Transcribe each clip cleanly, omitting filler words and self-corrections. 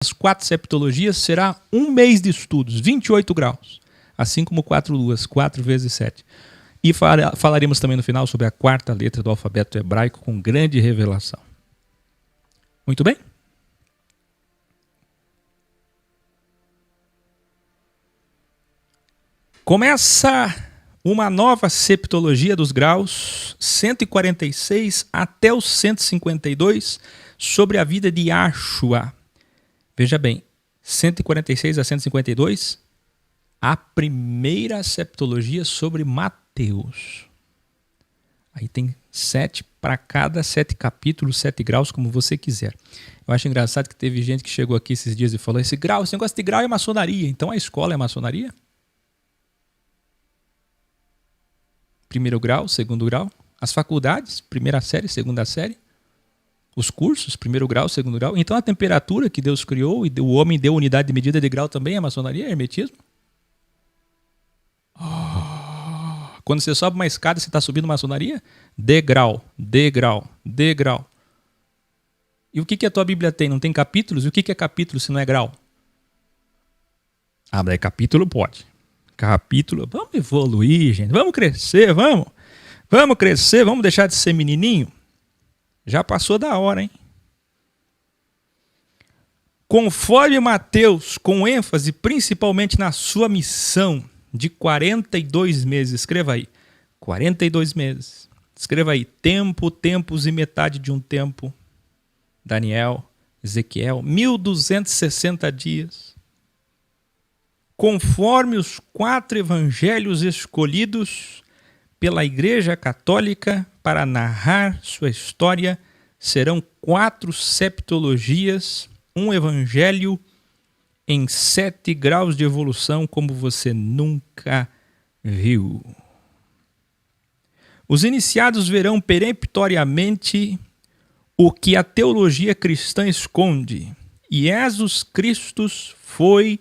as 4 septologias será um mês de estudos, 28 graus. Assim como 4 luas, 4 vezes 7. E falaremos também no final sobre a 4ª letra do alfabeto hebraico com grande revelação. Muito bem? Começa uma nova septologia dos graus, 146 até os 152, sobre a vida de Yahshua. Veja bem, 146 a 152, a primeira septologia sobre Mateus. Aí tem 7 para cada 7 capítulos, 7 graus, como você quiser. Eu acho engraçado que teve gente que chegou aqui esses dias e falou: esse negócio de grau é maçonaria, então a escola é maçonaria? Primeiro grau, segundo grau, as faculdades, primeira série, segunda série, os cursos, primeiro grau, segundo grau. Então a temperatura que Deus criou e o homem deu unidade de medida de grau também é maçonaria, é hermetismo? Quando você sobe uma escada, você está subindo maçonaria? Degrau, degrau, degrau. E o que a tua Bíblia tem? Não tem capítulos? E o que é capítulo se não é grau? Ah, mas capítulo pode. Capítulo, vamos evoluir, gente, vamos crescer, vamos crescer, vamos deixar de ser menininho. Já passou da hora, hein? Conforme Mateus, com ênfase principalmente na sua missão de 42 meses, escreva aí, 42 meses, escreva aí, tempo, tempos e metade de um tempo, Daniel, Ezequiel, 1260 dias. Conforme os 4 evangelhos escolhidos pela Igreja Católica para narrar sua história, serão 4 septologias, um evangelho em 7 graus de evolução, como você nunca viu. Os iniciados verão peremptoriamente o que a teologia cristã esconde, e Jesus Cristo foi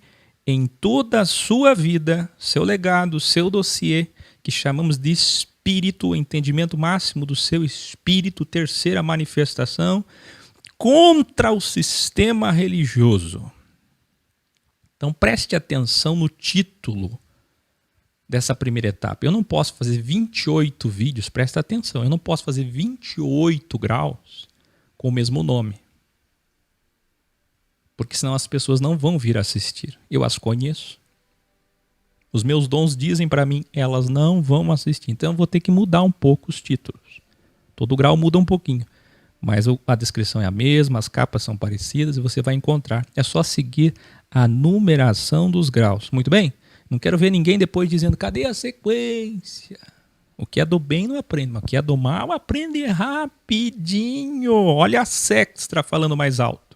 em toda a sua vida, seu legado, seu dossiê, que chamamos de espírito, o entendimento máximo do seu espírito, terceira manifestação, contra o sistema religioso. Então preste atenção no título dessa primeira etapa. Eu não posso fazer 28 vídeos, presta atenção, eu não posso fazer 28 graus com o mesmo nome. Porque senão as pessoas não vão vir assistir. Eu as conheço. Os meus dons dizem para mim, elas não vão assistir. Então eu vou ter que mudar um pouco os títulos. Todo grau muda um pouquinho. Mas a descrição é a mesma, as capas são parecidas e você vai encontrar. É só seguir a numeração dos graus. Muito bem? Não quero ver ninguém depois dizendo, cadê a sequência? O que é do bem não aprende, mas o que é do mal aprende rapidinho. Olha a Sextra falando mais alto.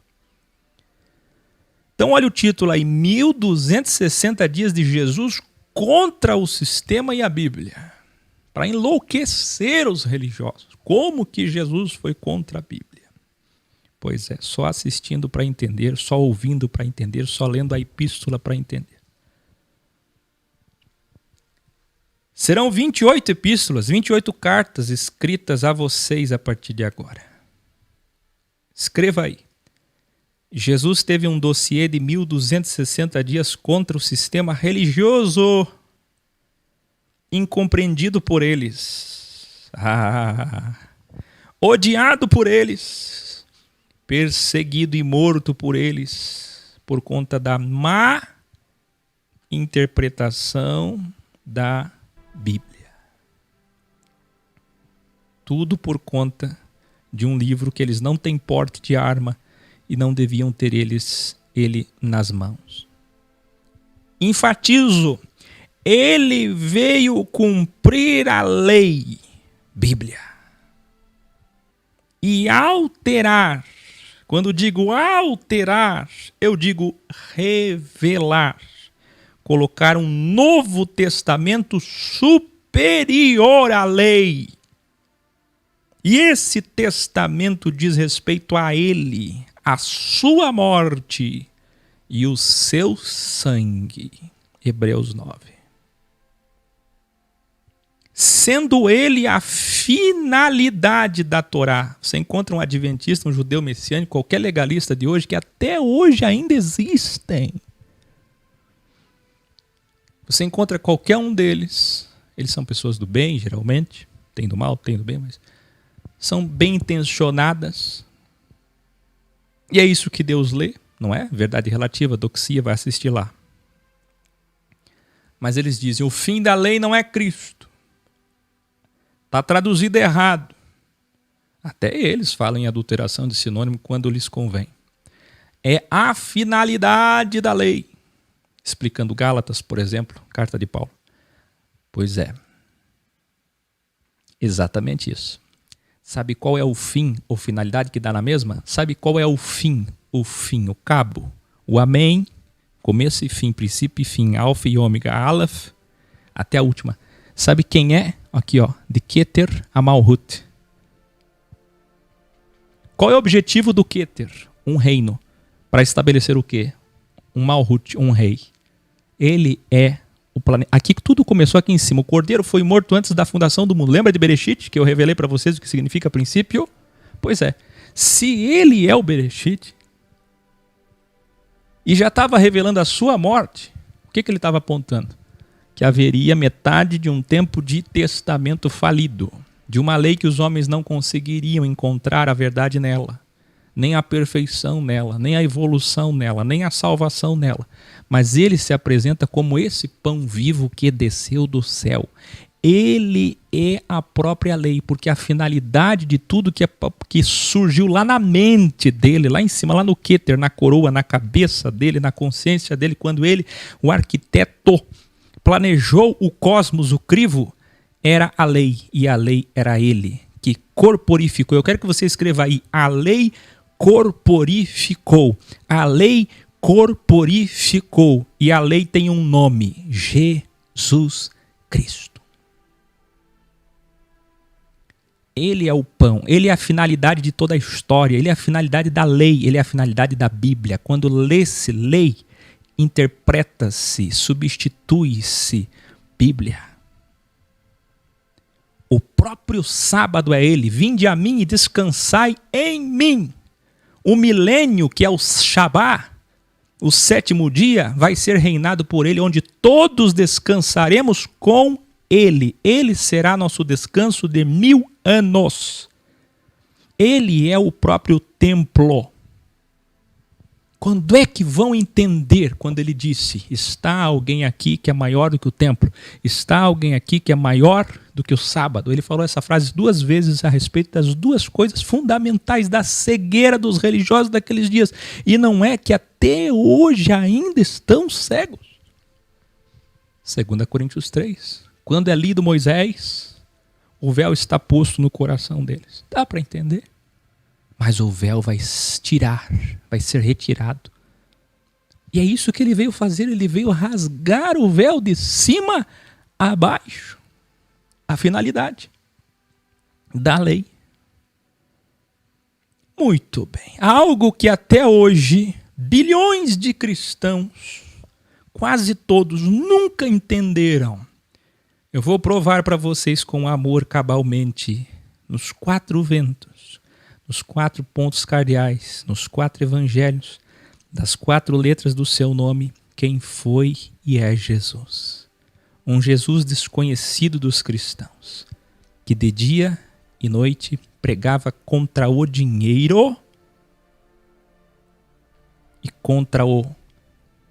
Então olha o título aí, 1260 dias de Jesus contra o sistema e a Bíblia. Para enlouquecer os religiosos. Como que Jesus foi contra a Bíblia? Pois é, só assistindo para entender, só ouvindo para entender, só lendo a epístola para entender. Serão 28 epístolas, 28 cartas escritas a vocês a partir de agora. Escreva aí. Jesus teve um dossiê de 1260 dias contra o sistema religioso, incompreendido por eles, odiado por eles, perseguido e morto por eles, por conta da má interpretação da Bíblia. Tudo por conta de um livro que eles não têm porte de arma e não deviam ter ele nas mãos. Enfatizo, ele veio cumprir a lei, Bíblia, e alterar. Quando digo alterar, eu digo revelar. Colocar um novo testamento superior à lei. E esse testamento diz respeito a ele, a sua morte e o seu sangue. Hebreus 9. sendo ele a finalidade da Torá. Você encontra um adventista, um judeu messiânico, qualquer legalista de hoje, que até hoje ainda existem. Você encontra qualquer um deles, eles são pessoas do bem, geralmente, tem do mal, tem do bem, mas são bem intencionadas. E é isso que Deus lê, não é? Verdade relativa, doxia, vai assistir lá. Mas eles dizem, o fim da lei não é Cristo. Está traduzido errado. Até eles falam em adulteração de sinônimo quando lhes convém. É a finalidade da lei. Explicando Gálatas, por exemplo, carta de Paulo. Pois é. Exatamente isso. Sabe qual é o fim ou finalidade que dá na mesma? Sabe qual é o fim, o cabo? O amém, começo e fim, princípio e fim, alfa e ômega, aleph, até a última. Sabe quem é? Aqui, ó, de Keter a Malhut. Qual é o objetivo do Keter? Um reino. Para estabelecer o quê? Um Malhut, um rei. Ele é o planeta. Aqui tudo começou aqui em cima. O cordeiro foi morto antes da fundação do mundo. Lembra de Bereshit, que eu revelei para vocês o que significa princípio? Pois é. Se ele é o Bereshit e já estava revelando a sua morte, o que ele estava apontando? Que haveria metade de um tempo de testamento falido, de uma lei que os homens não conseguiriam encontrar a verdade nela, nem a perfeição nela, nem a evolução nela, nem a salvação nela. Mas ele se apresenta como esse pão vivo que desceu do céu. Ele é a própria lei, porque a finalidade de tudo que surgiu lá na mente dele, lá em cima, lá no Keter, na coroa, na cabeça dele, na consciência dele, quando ele, o arquiteto, planejou o cosmos, o crivo, era a lei, e a lei era ele, que corporificou. Eu quero que você escreva aí, a lei corporificou. A lei corporificou. E a lei tem um nome, Jesus Cristo. Ele é o pão, ele é a finalidade de toda a história, ele é a finalidade da lei, ele é a finalidade da Bíblia. Quando lê-se lei, interpreta-se, substitui-se Bíblia. O próprio sábado é ele. Vinde a mim e descansai em mim. O milênio, que é o Shabá, o sétimo dia, vai ser reinado por ele, onde todos descansaremos com ele. Ele será nosso descanso de 1000 anos. Ele é o próprio templo. Quando é que vão entender quando ele disse, está alguém aqui que é maior do que o templo? Está alguém aqui que é maior do que o sábado? Ele falou essa frase 2 vezes a respeito das 2 coisas fundamentais da cegueira dos religiosos daqueles dias. E não é que até hoje ainda estão cegos. 2 Coríntios 3. Quando é lido Moisés, o véu está posto no coração deles. Dá para entender? Mas o véu vai tirar, vai ser retirado. E é isso que ele veio fazer, ele veio rasgar o véu de cima a baixo. A finalidade da lei. Muito bem. Algo que até hoje, bilhões de cristãos, quase todos, nunca entenderam. Eu vou provar para vocês com amor cabalmente, nos 4 ventos. Nos 4 pontos cardeais, nos 4 evangelhos, das 4 letras do seu nome, quem foi e é Jesus. Um Jesus desconhecido dos cristãos, que de dia e noite pregava contra o dinheiro e contra o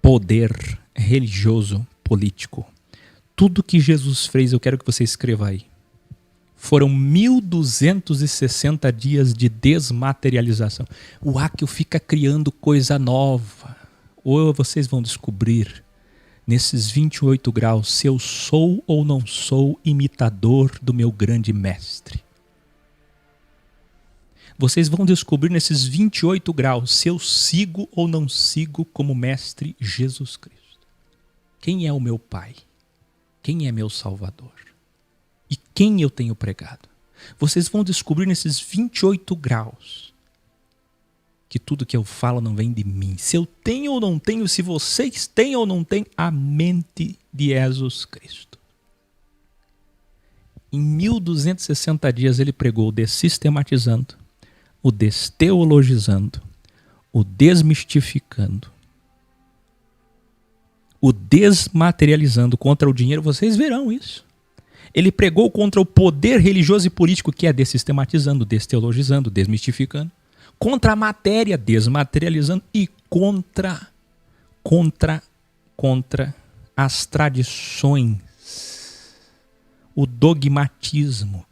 poder religioso político. Tudo que Jesus fez, eu quero que você escreva aí. Foram 1260 dias de desmaterialização. O Áquil fica criando coisa nova. Ou vocês vão descobrir, nesses 28 graus, se eu sou ou não sou imitador do meu grande mestre. Vocês vão descobrir nesses 28 graus, se eu sigo ou não sigo como mestre Jesus Cristo. Quem é o meu Pai? Quem é meu Salvador? E quem eu tenho pregado? Vocês vão descobrir nesses 28 graus que tudo que eu falo não vem de mim. Se eu tenho ou não tenho, se vocês têm ou não têm a mente de Jesus Cristo. Em 1260 dias ele pregou o dessistematizando, o desteologizando, o desmistificando, o desmaterializando contra o dinheiro. Vocês verão isso. Ele pregou contra o poder religioso e político, que é dessistematizando, desteologizando, desmistificando, contra a matéria, desmaterializando, e contra as tradições, o dogmatismo,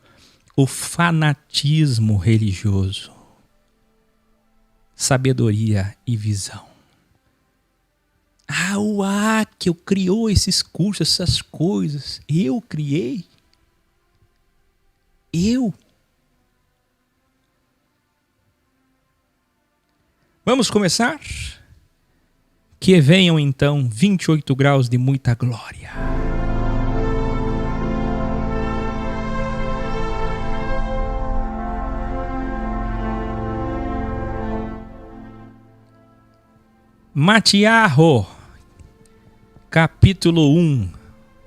o fanatismo religioso, sabedoria e visão. O Ackel criou esses cursos, essas coisas. Eu criei. Eu. Vamos começar? Que venham então 28 graus de muita glória. Matiarro, capítulo 1,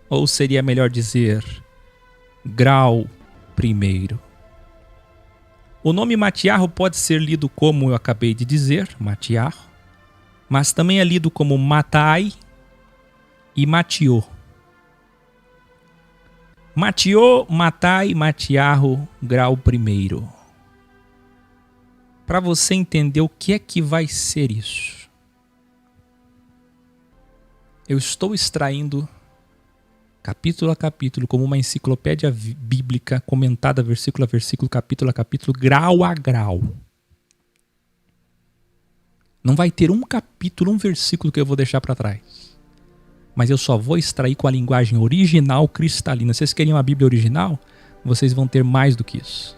ou seria melhor dizer, grau 1. O nome Matiarro pode ser lido como eu acabei de dizer, Matiarro, mas também é lido como Matai e Matiô. Matiô, Matai, Matiarro, grau 1. Para você entender o que é que vai ser isso, eu estou extraindo capítulo a capítulo, como uma enciclopédia bíblica, comentada versículo a versículo, capítulo a capítulo, grau a grau. Não vai ter um capítulo, um versículo que eu vou deixar para trás. Mas eu só vou extrair com a linguagem original cristalina. Vocês queriam a Bíblia original? Vocês vão ter mais do que isso.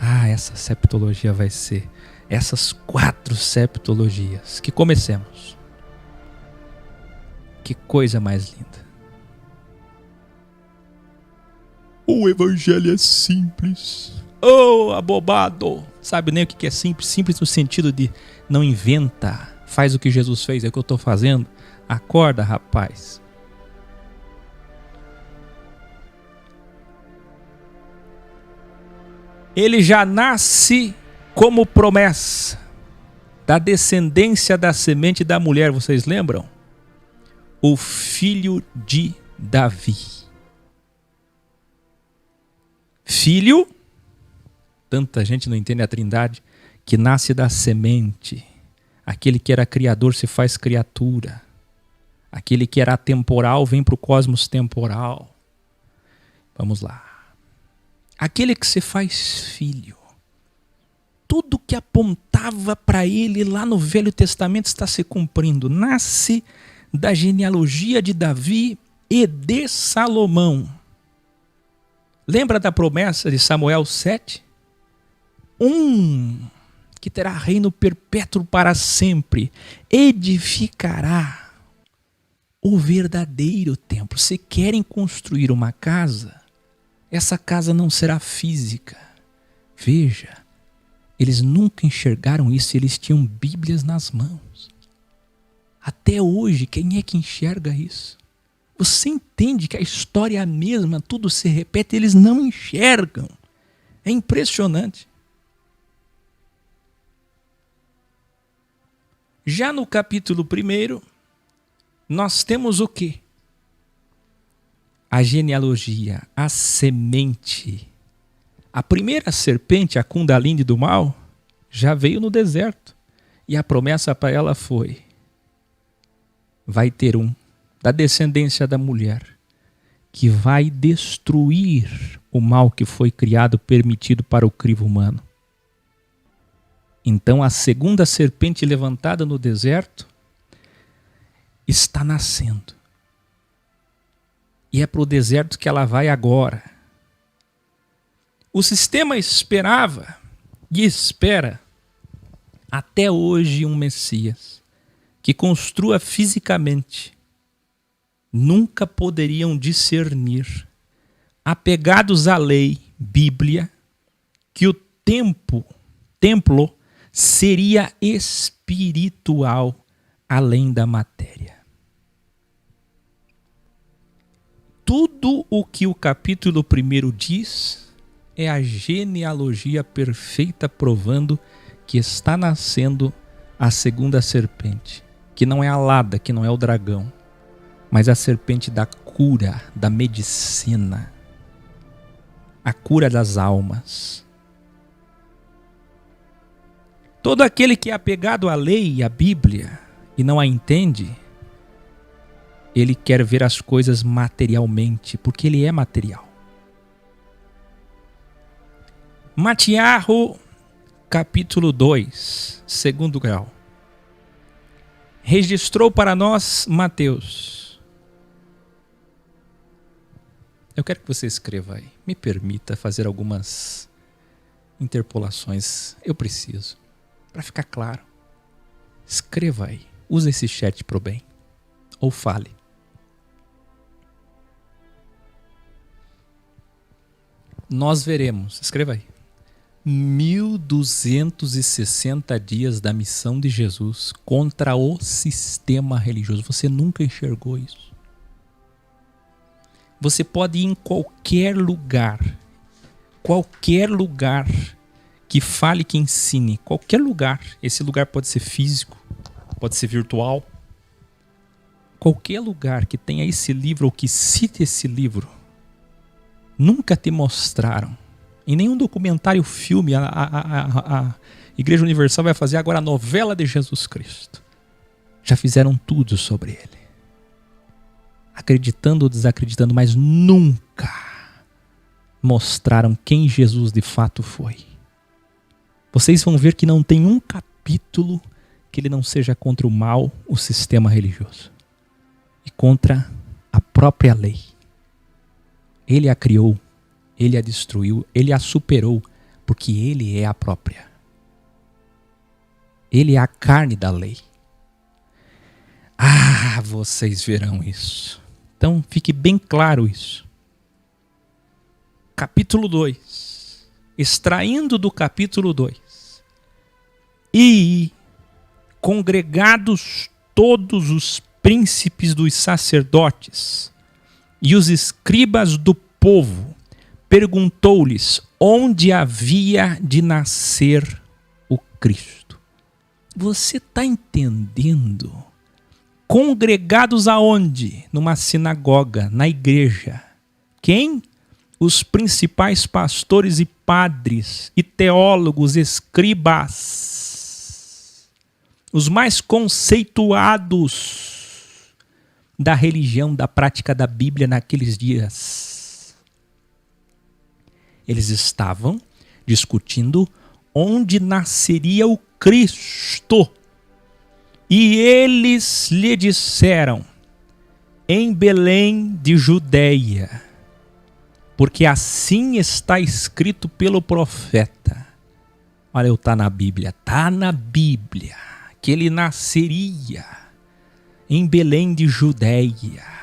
Essa septologia vai ser essas 4 septologias. Que comecemos. Que coisa mais linda. O evangelho é simples. Abobado. Sabe nem o que é simples? Simples no sentido de não inventa. Faz o que Jesus fez, é o que eu estou fazendo. Acorda, rapaz. Ele já nasce como promessa da descendência da semente da mulher. Vocês lembram? O filho de Davi. Filho, tanta gente não entende a trindade, que nasce da semente. Aquele que era criador se faz criatura. Aquele que era atemporal vem para o cosmos temporal. Vamos lá. Aquele que se faz filho. Tudo que apontava para ele lá no Velho Testamento está se cumprindo. Nasce da genealogia de Davi e de Salomão. Lembra da promessa de Samuel 7? Que terá reino perpétuo para sempre, edificará o verdadeiro templo. Se querem construir uma casa, essa casa não será física. Veja, eles nunca enxergaram isso, eles tinham Bíblias nas mãos. Até hoje, quem é que enxerga isso? Você entende que a história é a mesma, tudo se repete, eles não enxergam. É impressionante. Já no capítulo 1, nós temos o quê? A genealogia, a semente. A primeira serpente, a Kundalini do mal, já veio no deserto. E a promessa para ela foi: vai ter da descendência da mulher, que vai destruir o mal que foi criado, permitido para o crivo humano. Então a segunda serpente levantada no deserto está nascendo. E é para o deserto que ela vai agora. O sistema esperava e espera até hoje um Messias que construa fisicamente. Nunca poderiam discernir, apegados à lei, Bíblia, que o templo seria espiritual além da matéria. Tudo Tudo o que o capítulo 1 diz é a genealogia perfeita provando que está nascendo a segunda serpente, que não é a Lada, que não é o dragão, mas a serpente da cura, da medicina, a cura das almas. Todo aquele que é apegado à lei e à Bíblia e não a entende, ele quer ver as coisas materialmente, porque ele é material. Matiarro, capítulo 2, segundo grau. Registrou para nós Mateus. Eu quero que você escreva aí. Me permita fazer algumas interpolações. Eu preciso. Para ficar claro. Escreva aí. Use esse chat pro bem. Ou fale. Nós veremos. Escreva aí. 1260 dias da missão de Jesus contra o sistema religioso. Você nunca enxergou isso. Você pode ir em qualquer lugar que fale, que ensine, qualquer lugar. Esse lugar pode ser físico, pode ser virtual. Qualquer lugar que tenha esse livro ou que cite esse livro, nunca te mostraram. Em nenhum documentário, filme, a Igreja Universal vai fazer agora a novela de Jesus Cristo. Já fizeram tudo sobre ele. Acreditando ou desacreditando, mas nunca mostraram quem Jesus de fato foi. Vocês vão ver que não tem um capítulo que ele não seja contra o mal, o sistema religioso. E contra a própria lei. Ele a criou. Ele a destruiu, ele a superou, porque ele é a própria. Ele é a carne da lei. Ah, vocês verão isso. Então, fique bem claro isso. Capítulo 2. Extraindo do capítulo 2. E congregados todos os príncipes dos sacerdotes e os escribas do povo, perguntou-lhes onde havia de nascer o Cristo. Você está entendendo? Congregados aonde? Numa sinagoga, na igreja. Quem? Os principais pastores e padres, e teólogos, escribas. Os mais conceituados da religião, da prática da Bíblia naqueles dias. Eles estavam discutindo onde nasceria o Cristo. E eles lhe disseram, em Belém de Judeia, porque assim está escrito pelo profeta. Olha, está na Bíblia, que ele nasceria em Belém de Judeia.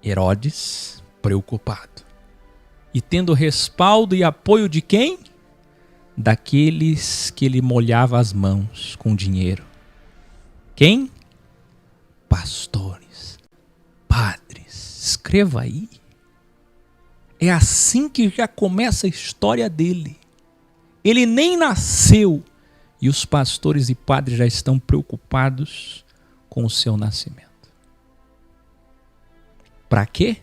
Herodes, preocupado. E tendo respaldo e apoio de quem? Daqueles que ele molhava as mãos com dinheiro. Quem? Pastores, padres. Escreva aí. É assim que já começa a história dele. Ele nem nasceu e os pastores e padres já estão preocupados com o seu nascimento. Para quê?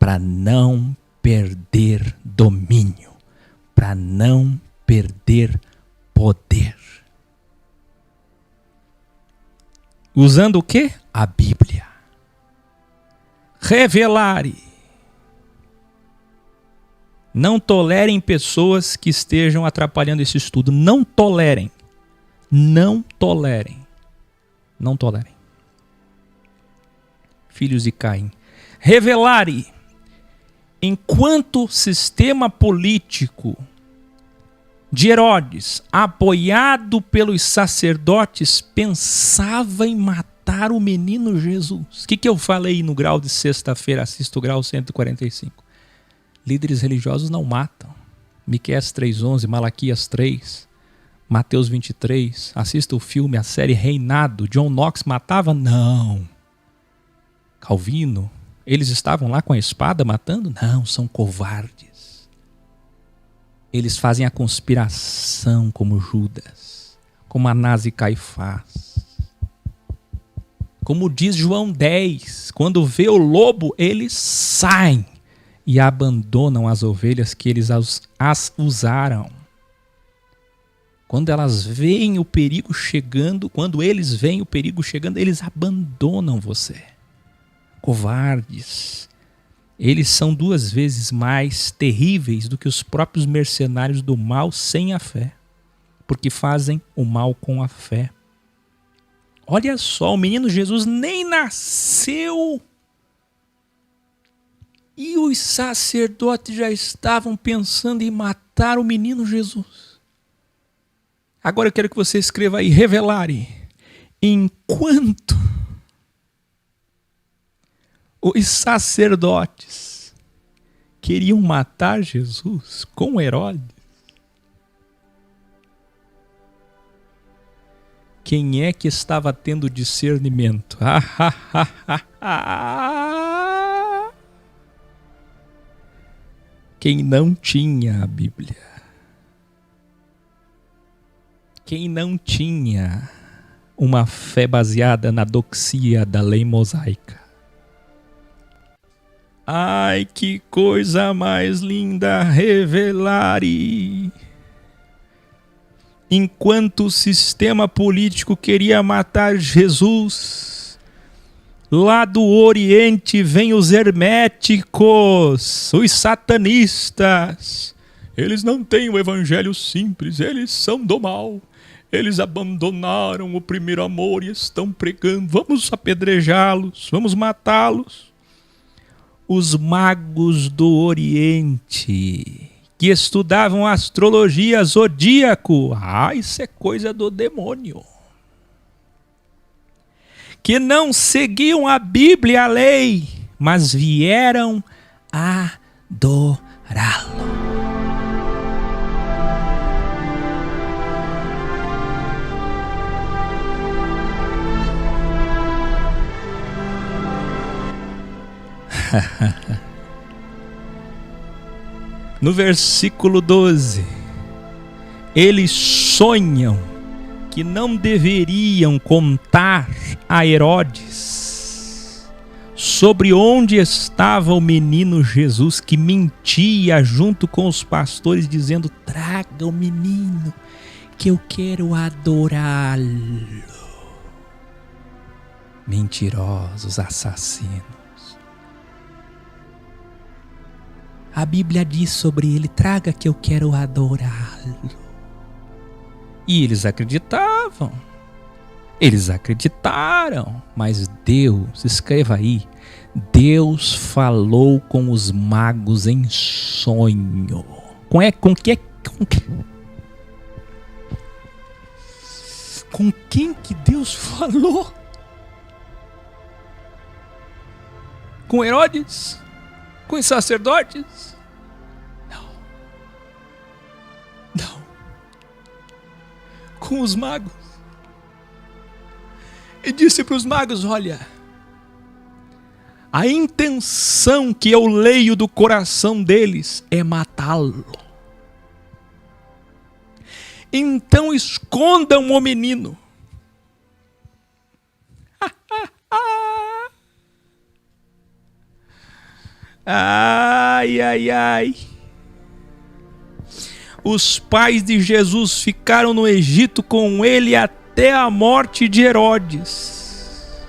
Para não perder domínio, para não perder poder. Usando o quê? A Bíblia. Revelare. Não tolerem pessoas que estejam atrapalhando esse estudo. Não tolerem. Não tolerem. Não tolerem. Filhos de Caim. Revelare, enquanto sistema político de Herodes, apoiado pelos sacerdotes, pensava em matar o menino Jesus. O que eu falei no grau de sexta-feira? Assista o grau 145. Líderes religiosos não matam. Miqueias 3:11, Malaquias 3, Mateus 23. Assista o filme, a série Reinado. John Knox matava? Não. Calvino, eles estavam lá com a espada matando? Não, são covardes. Eles fazem a conspiração como Judas, como Anás e Caifás. Como diz João 10, quando vê o lobo, eles saem e abandonam as ovelhas que eles as usaram. Quando elas veem o perigo chegando, quando eles veem o perigo chegando, eles abandonam você. Covardes. Eles são 2 vezes mais terríveis do que os próprios mercenários do mal sem a fé, porque fazem o mal com a fé. Olha só, o menino Jesus nem nasceu e os sacerdotes já estavam pensando em matar o menino Jesus. Agora eu quero que você escreva aí, revelare. Enquanto os sacerdotes queriam matar Jesus com Herodes, quem é que estava tendo discernimento? Quem não tinha a Bíblia. Quem não tinha uma fé baseada na doxia da lei mosaica. Ai, que coisa mais linda, revelare. Enquanto o sistema político queria matar Jesus, lá do Oriente vêm os herméticos, os satanistas. Eles não têm o evangelho simples, eles são do mal. Eles abandonaram o primeiro amor e estão pregando. Vamos apedrejá-los, vamos matá-los. Os magos do Oriente, que estudavam astrologia, zodíaco. Isso é coisa do demônio. Que não seguiam a Bíblia, a lei, mas vieram adorá-lo. No versículo 12, eles sonham que não deveriam contar a Herodes sobre onde estava o menino Jesus, que mentia junto com os pastores, dizendo: traga o menino que eu quero adorá-lo. Mentirosos, assassinos. A Bíblia diz sobre ele: traga que eu quero adorá-lo. E eles acreditavam. Eles acreditaram. Mas Deus, escreva aí, Deus falou com os magos em sonho. Com quem que Deus falou? Com Herodes? Com os sacerdotes? Não. Com os magos. E disse para os magos: olha, a intenção que eu leio do coração deles é matá-lo. Então escondam o menino. Ai, ai, ai. Os pais de Jesus ficaram no Egito com ele até a morte de Herodes,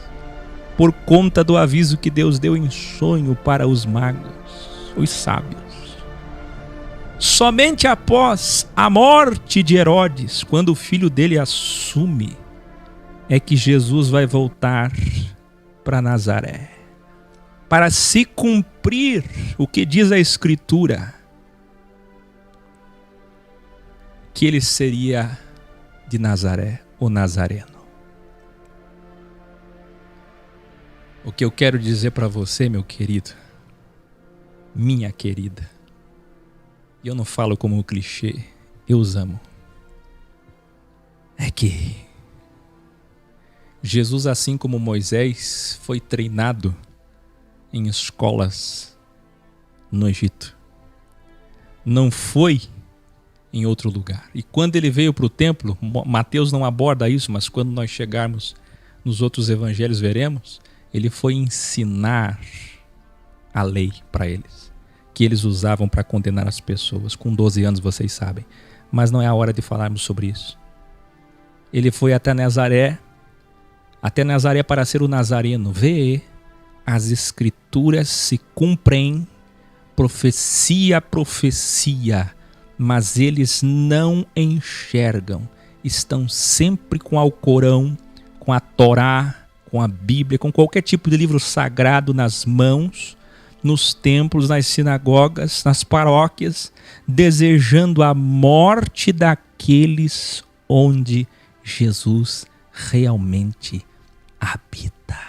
por conta do aviso que Deus deu em sonho para os magos, os sábios. Somente após a morte de Herodes, quando o filho dele assume, é que Jesus vai voltar para Nazaré, para se cumprir o que diz a Escritura, que ele seria de Nazaré, o Nazareno. O que eu quero dizer para você, meu querido, minha querida, e eu não falo como um clichê, eu os amo, é que Jesus, assim como Moisés, foi treinado em escolas no Egito. Não foi em outro lugar. E quando ele veio para o templo, Mateus não aborda isso, mas quando nós chegarmos nos outros evangelhos veremos, ele foi ensinar a lei para eles, que eles usavam para condenar as pessoas. Com 12 anos, vocês sabem. Mas não é a hora de falarmos sobre isso. Ele foi até Nazaré para ser o nazareno. Vê, as escrituras se cumprem, profecia a profecia, mas eles não enxergam. Estão sempre com o Alcorão, com a Torá, com a Bíblia, com qualquer tipo de livro sagrado nas mãos, nos templos, nas sinagogas, nas paróquias, desejando a morte daqueles onde Jesus realmente habita.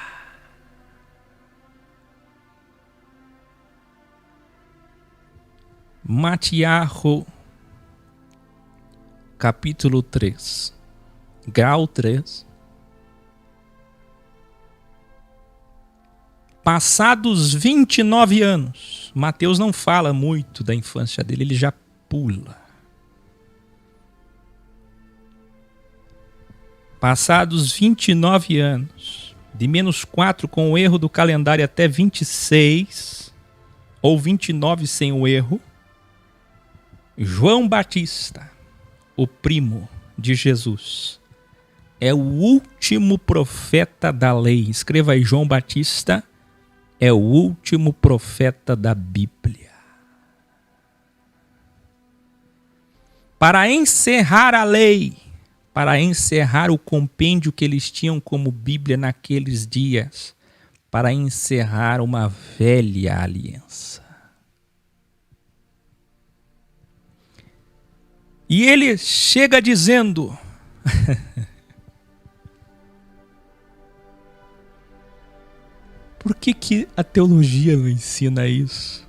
Matiarro, capítulo 3, grau 3. Passados 29 anos, Mateus não fala muito da infância dele, ele já pula. Passados 29 anos, de -4 com o erro do calendário até 26, ou 29 sem o erro, João Batista, o primo de Jesus, é o último profeta da lei. Escreva aí, João Batista é o último profeta da Bíblia. Para encerrar a lei, para encerrar o compêndio que eles tinham como Bíblia naqueles dias, para encerrar uma velha aliança. E ele chega dizendo: por que a teologia não ensina isso?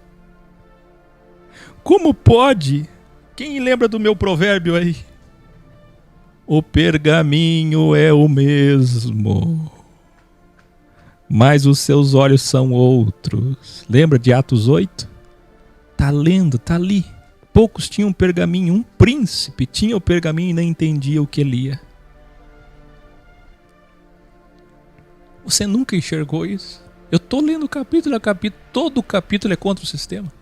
Como pode? Quem lembra do meu provérbio aí? O pergaminho é o mesmo, mas os seus olhos são outros. Lembra de Atos 8? Tá lendo, tá ali. Poucos tinham pergaminho, um príncipe tinha o pergaminho e não entendia o que lia. Você nunca enxergou isso? Eu estou lendo capítulo a capítulo, todo capítulo é contra o sistema.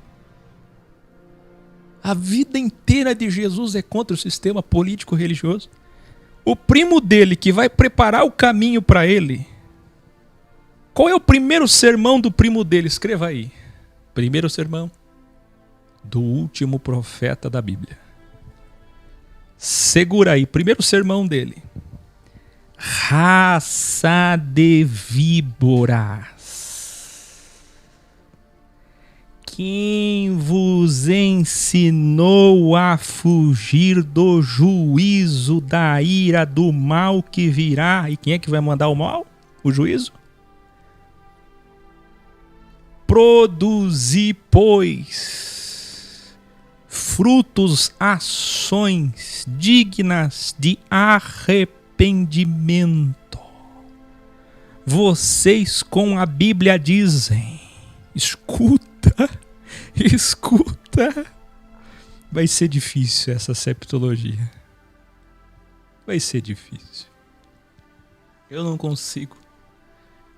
A vida inteira de Jesus é contra o sistema político-religioso. O primo dele que vai preparar o caminho para ele. Qual é o primeiro sermão do primo dele? Escreva aí. Primeiro sermão do último profeta da Bíblia. Segura aí, primeiro sermão dele. Raça de víboras, quem vos ensinou a fugir do juízo da ira do mal que virá? E quem é que vai mandar o mal? O juízo? Produzi, pois, frutos, ações dignas de arrependimento. Vocês com a Bíblia dizem, escuta, vai ser difícil essa septologia. Vai ser difícil. Eu não consigo.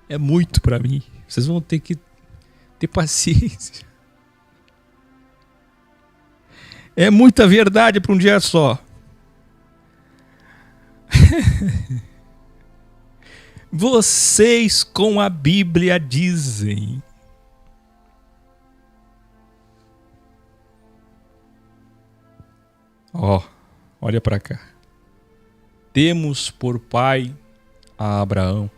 É muito para mim. Vocês vão ter que ter paciência. É muita verdade para um dia só. Vocês com a Bíblia dizem. Olha para cá. Temos por pai a Abraão.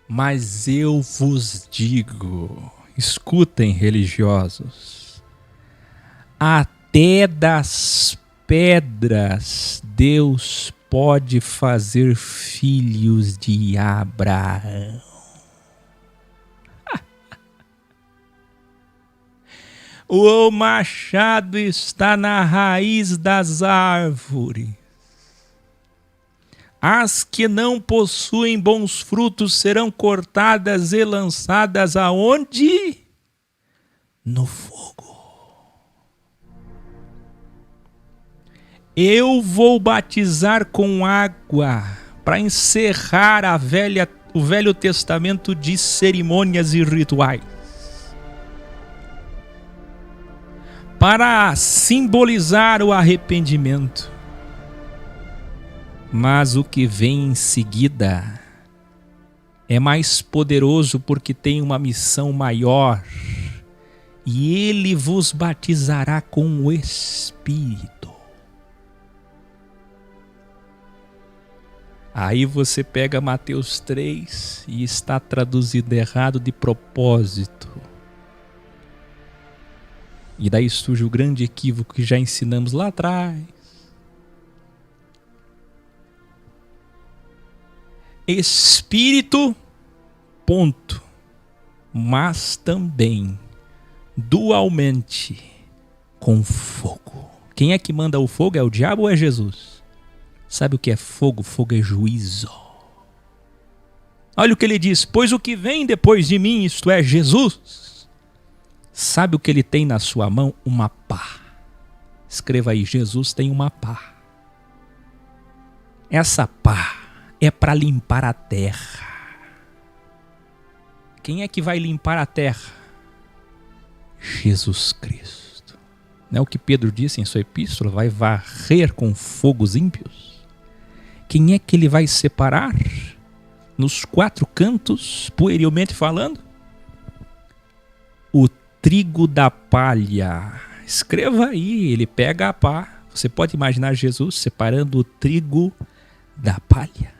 Mas eu vos digo, escutem, religiosos, até das pedras Deus pode fazer filhos de Abraão. O machado está na raiz das árvores. As que não possuem bons frutos serão cortadas e lançadas aonde? No fogo. Eu vou batizar com água para encerrar o Velho Testamento de cerimônias e rituais. Para simbolizar o arrependimento. Mas o que vem em seguida é mais poderoso porque tem uma missão maior. E ele vos batizará com o Espírito. Aí você pega Mateus 3 e está traduzido errado de propósito. E daí surge o grande equívoco que já ensinamos lá atrás. Espírito, ponto. Mas também, dualmente, com fogo. Quem é que manda o fogo? É o diabo ou é Jesus? Sabe o que é fogo? Fogo é juízo. Olha o que ele diz. Pois o que vem depois de mim, isto é, Jesus, sabe o que ele tem na sua mão? Uma pá. Escreva aí, Jesus tem uma pá. Essa pá é para limpar a terra. Quem é que vai limpar a terra? Jesus Cristo. Não é o que Pedro disse em sua epístola? Vai varrer com fogo os ímpios. Quem é que ele vai separar? Nos quatro cantos, puerilmente falando? O trigo da palha. Escreva aí, ele pega a pá. Você pode imaginar Jesus separando o trigo da palha.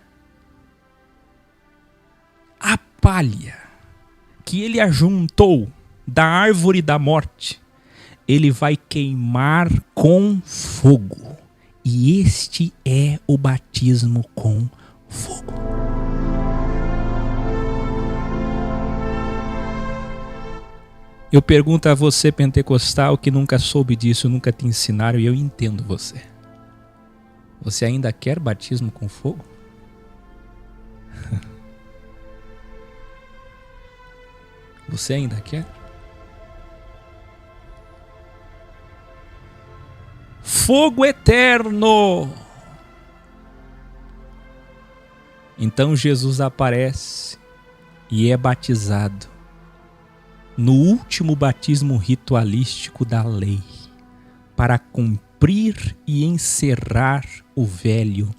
A palha que ele ajuntou da árvore da morte, ele vai queimar com fogo. E este é o batismo com fogo. Eu pergunto a você, pentecostal, que nunca soube disso, nunca te ensinaram, e eu entendo você. Você ainda quer batismo com fogo? Você ainda quer? Fogo eterno! Então Jesus aparece e é batizado no último batismo ritualístico da lei, para cumprir e encerrar o Velho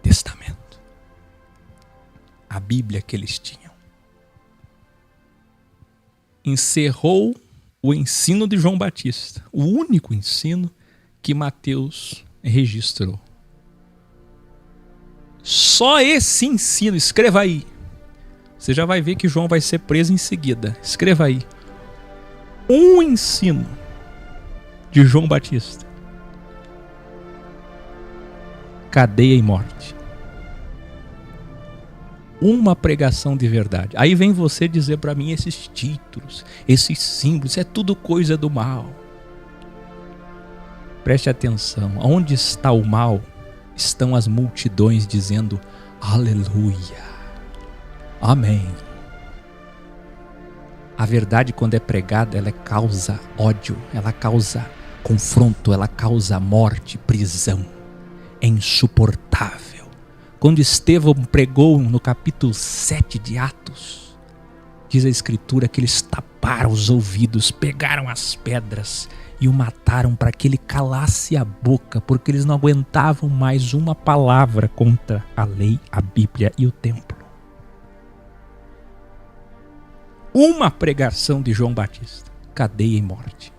Testamento. A Bíblia que eles tinham. Encerrou o ensino de João Batista, o único ensino que Mateus registrou. Só esse ensino, escreva aí. Você já vai ver que João vai ser preso em seguida. Escreva aí. Um ensino de João Batista. Cadeia e morte. Uma pregação de verdade. Aí vem você dizer para mim esses títulos, esses símbolos, isso é tudo coisa do mal. Preste atenção. Onde está o mal, estão as multidões dizendo aleluia. Amém. A verdade, quando é pregada, ela causa ódio, ela causa confronto, ela causa morte, prisão. É insuportável. Quando Estevão pregou no capítulo 7 de Atos, diz a Escritura que eles taparam os ouvidos, pegaram as pedras e o mataram para que ele calasse a boca, porque eles não aguentavam mais uma palavra contra a lei, a Bíblia e o templo. Uma pregação de João Batista, cadeia e morte.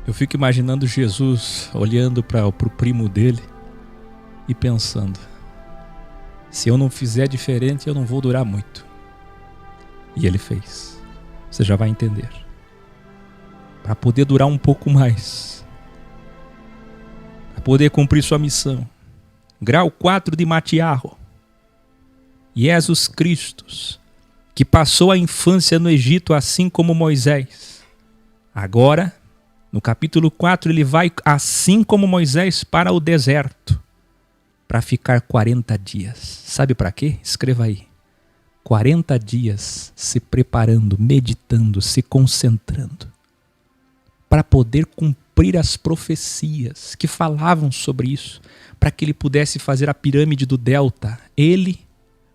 Eu fico imaginando Jesus olhando para o primo dele e pensando, se eu não fizer diferente, eu não vou durar muito. E ele fez. Você já vai entender. Para poder durar um pouco mais. Para poder cumprir sua missão. Grau 4 de Matiarro. Jesus Cristo, que passou a infância no Egito assim como Moisés, agora No capítulo 4, ele vai, assim como Moisés, para o deserto, para ficar 40 dias. Sabe para quê? Escreva aí. 40 dias se preparando, meditando, se concentrando, para poder cumprir as profecias que falavam sobre isso, para que ele pudesse fazer a pirâmide do delta, ele,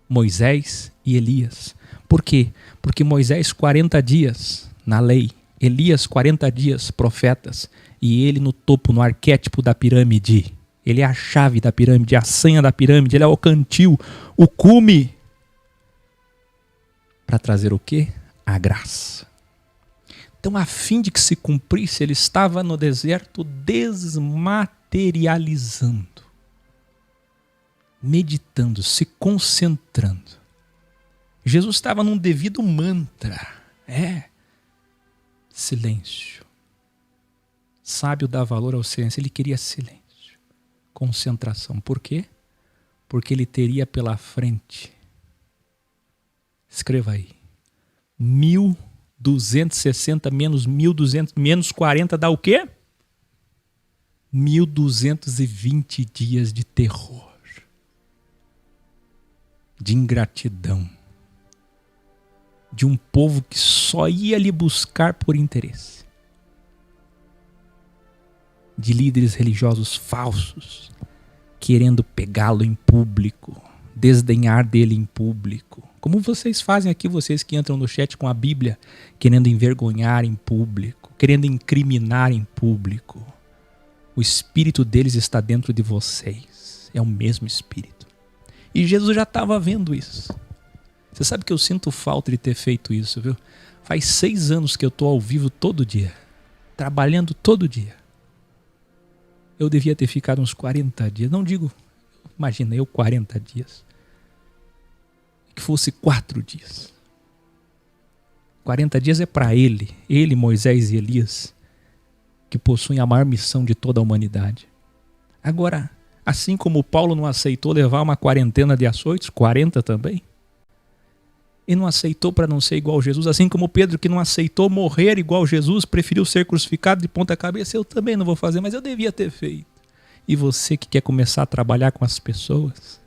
Moisés e Elias. Por quê? Porque Moisés 40 dias na lei, Elias 40 dias profetas, e ele no topo, no arquétipo da pirâmide. Ele é a chave da pirâmide, a senha da pirâmide, ele é o cantil, o cume, para trazer o quê? A graça. Então, a fim de que se cumprisse, ele estava no deserto desmaterializando, meditando, se concentrando. Jesus estava num devido mantra. Silêncio. Sábio dá valor ao silêncio. Ele queria silêncio. Concentração. Por quê? Porque ele teria pela frente, escreva aí, 1.260 menos 1.200 menos 40 dá o quê? 1.220 dias de terror, de ingratidão, de um povo que só ia lhe buscar por interesse, de líderes religiosos falsos, querendo pegá-lo em público, desdenhar dele em público. Como vocês fazem aqui, vocês que entram no chat com a Bíblia, querendo envergonhar em público, querendo incriminar em público. O espírito deles está dentro de vocês. É o mesmo espírito. E Jesus já estava vendo isso. Você sabe que eu sinto falta de ter feito isso, viu? Faz 6 anos que eu estou ao vivo todo dia, trabalhando todo dia. Eu devia ter ficado uns 40 dias. Não digo, imagina eu 40 dias. Que fosse 4 dias. 40 dias é para ele, Moisés e Elias, que possuem a maior missão de toda a humanidade. Agora, assim como Paulo não aceitou levar uma quarentena de açoites, 40 também, e não aceitou para não ser igual a Jesus, assim como Pedro que não aceitou morrer igual a Jesus, preferiu ser crucificado de ponta cabeça, eu também não vou fazer, mas eu devia ter feito. E você que quer começar a trabalhar com as pessoas,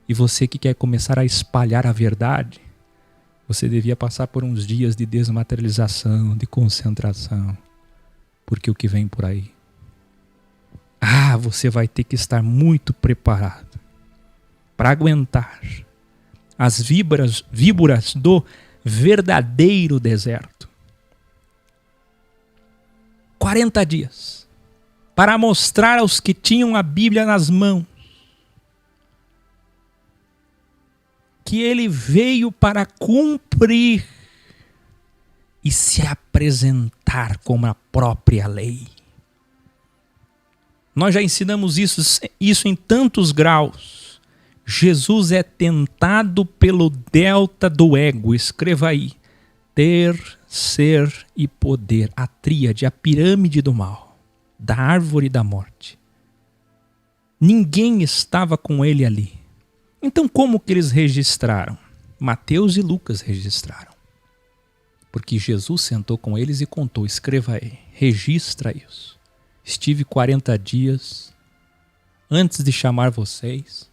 e você que quer começar a espalhar a verdade, você devia passar por uns dias de desmaterialização, de concentração, porque o que vem por aí, você vai ter que estar muito preparado para aguentar as víboras do verdadeiro deserto. 40 dias para mostrar aos que tinham a Bíblia nas mãos que ele veio para cumprir e se apresentar como a própria lei. Nós já ensinamos isso em tantos graus. Jesus é tentado pelo delta do ego. Escreva aí. Ter, ser e poder. A tríade, a pirâmide do mal. Da árvore da morte. Ninguém estava com ele ali. Então como que eles registraram? Mateus e Lucas registraram. Porque Jesus sentou com eles e contou. Escreva aí. Registra isso. Estive 40 dias antes de chamar vocês.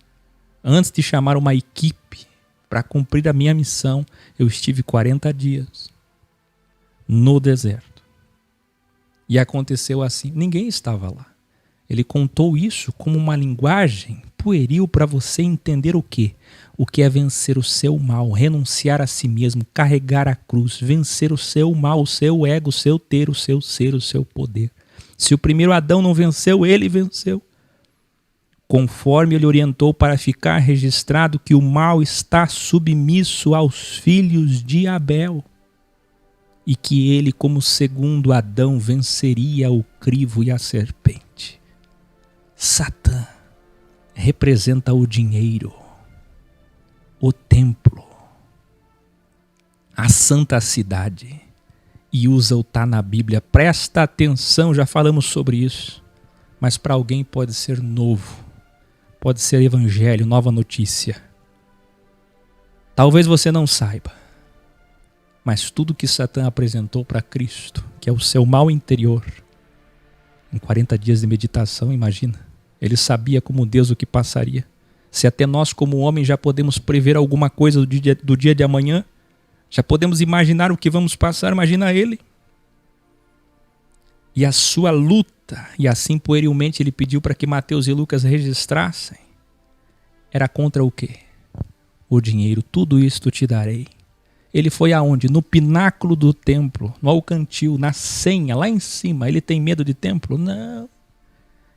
Antes de chamar uma equipe para cumprir a minha missão, eu estive 40 dias no deserto. E aconteceu assim. Ninguém estava lá. Ele contou isso como uma linguagem pueril para você entender o quê? O que é vencer o seu mal, renunciar a si mesmo, carregar a cruz, vencer o seu mal, o seu ego, o seu ter, o seu ser, o seu poder. Se o primeiro Adão não venceu, ele venceu. Conforme ele orientou para ficar registrado que o mal está submisso aos filhos de Abel e que ele, como segundo Adão, venceria o crivo e a serpente. Satã representa o dinheiro, o templo, a santa cidade, e usa o tá na Bíblia. Presta atenção, já falamos sobre isso, mas para alguém pode ser novo. Pode ser evangelho, nova notícia. Talvez você não saiba, mas tudo que Satã apresentou para Cristo, que é o seu mal interior, Em 40 dias de meditação, imagina. Ele sabia como Deus o que passaria. Se até nós, como homens, já podemos prever alguma coisa do dia de amanhã, já podemos imaginar o que vamos passar, imagina ele. E a sua luta, e assim puerilmente ele pediu para que Mateus e Lucas registrassem, era contra o quê? O dinheiro. Tudo isto te darei. Ele foi aonde? No pináculo do templo, no alcantil, na senha, lá em cima. Ele tem medo de templo? Não.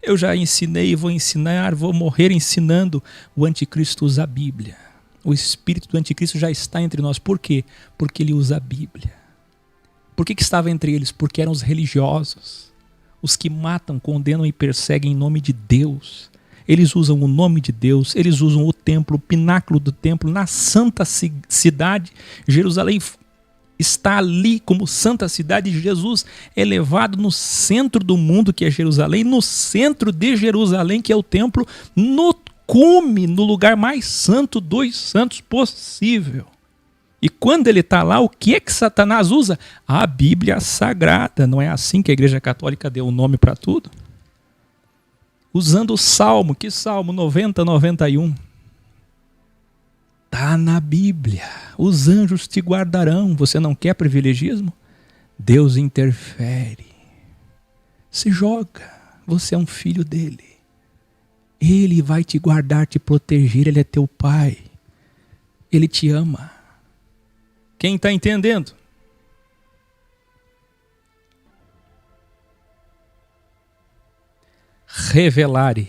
Eu já ensinei, vou ensinar, vou morrer ensinando. O anticristo usa a Bíblia. O espírito do anticristo já está entre nós. Por quê? Porque ele usa a Bíblia. Por que estava entre eles? Porque eram os religiosos. Os que matam, condenam e perseguem em nome de Deus. Eles usam o nome de Deus, eles usam o templo, o pináculo do templo, na santa cidade. Jerusalém está ali como santa cidade. Jesus é levado no centro do mundo, que é Jerusalém, no centro de Jerusalém, que é o templo, no cume, no lugar mais santo dos santos possível. E quando ele está lá, o que é que Satanás usa? A Bíblia Sagrada. Não é assim que a Igreja Católica deu o nome para tudo? Usando o Salmo, que Salmo 90, 91. Está na Bíblia. Os anjos te guardarão. Você não quer privilegismo? Deus interfere. Se joga. Você é um filho dele. Ele vai te guardar, te proteger. Ele é teu pai. Ele te ama. Quem está entendendo? Revelare.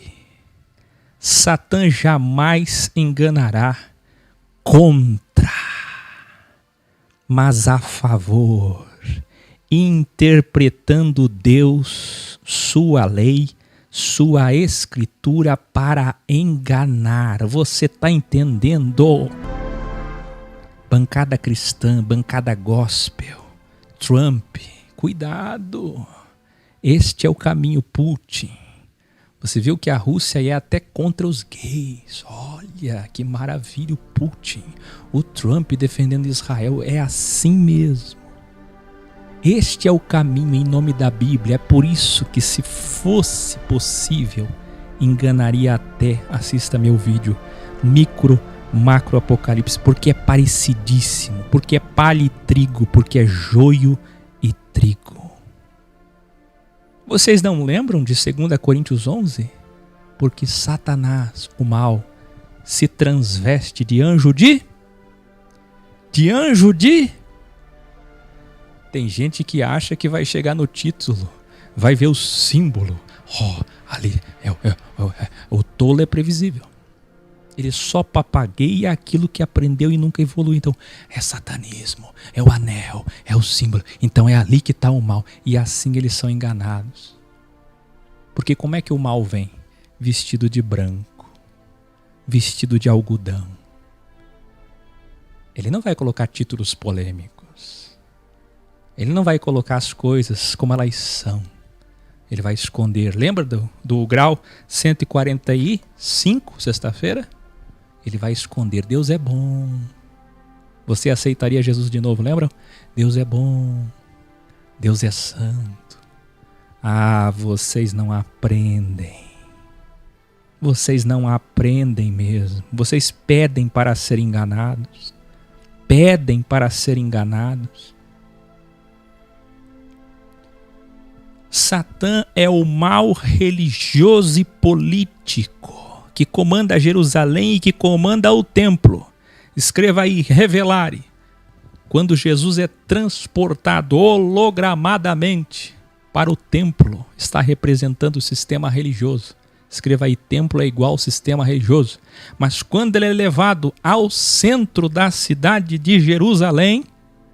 Satã jamais enganará contra, mas a favor, interpretando Deus, sua lei, sua escritura para enganar. Você está entendendo? Bancada cristã, bancada gospel, Trump, cuidado. Este é o caminho. Putin. Você viu que a Rússia é até contra os gays. Olha que maravilha o Putin. O Trump defendendo Israel. É assim mesmo. Este é o caminho em nome da Bíblia. É por isso que, se fosse possível, enganaria até, assista meu vídeo, macro apocalipse, porque é parecidíssimo, porque é palha e trigo, porque é joio e trigo. Vocês não lembram de 2 Coríntios 11? Porque Satanás, o mal, se transveste de anjo de... Tem gente que acha que vai chegar no título, vai ver o símbolo. Ali, o tolo é previsível. Ele só papagueia aquilo que aprendeu e nunca evolui. Então, é satanismo, é o anel, é o símbolo. Então é ali que está o mal. E assim eles são enganados. Porque como é que o mal vem? Vestido de branco, vestido de algodão. Ele não vai colocar títulos polêmicos. Ele não vai colocar as coisas como elas são. Ele vai esconder. Lembra do grau 145, sexta-feira? Ele vai esconder. Deus é bom. Você aceitaria Jesus de novo, lembram? Deus é bom. Deus é santo. Ah, vocês não aprendem. Vocês não aprendem mesmo. Vocês pedem para ser enganados. Pedem para ser enganados. Satã é o mal religioso e político que comanda Jerusalém e que comanda o templo. Escreva aí, revelare. Quando Jesus é transportado hologramadamente para o templo, está representando o sistema religioso. Escreva aí, templo é igual ao sistema religioso. Mas quando ele é levado ao centro da cidade de Jerusalém,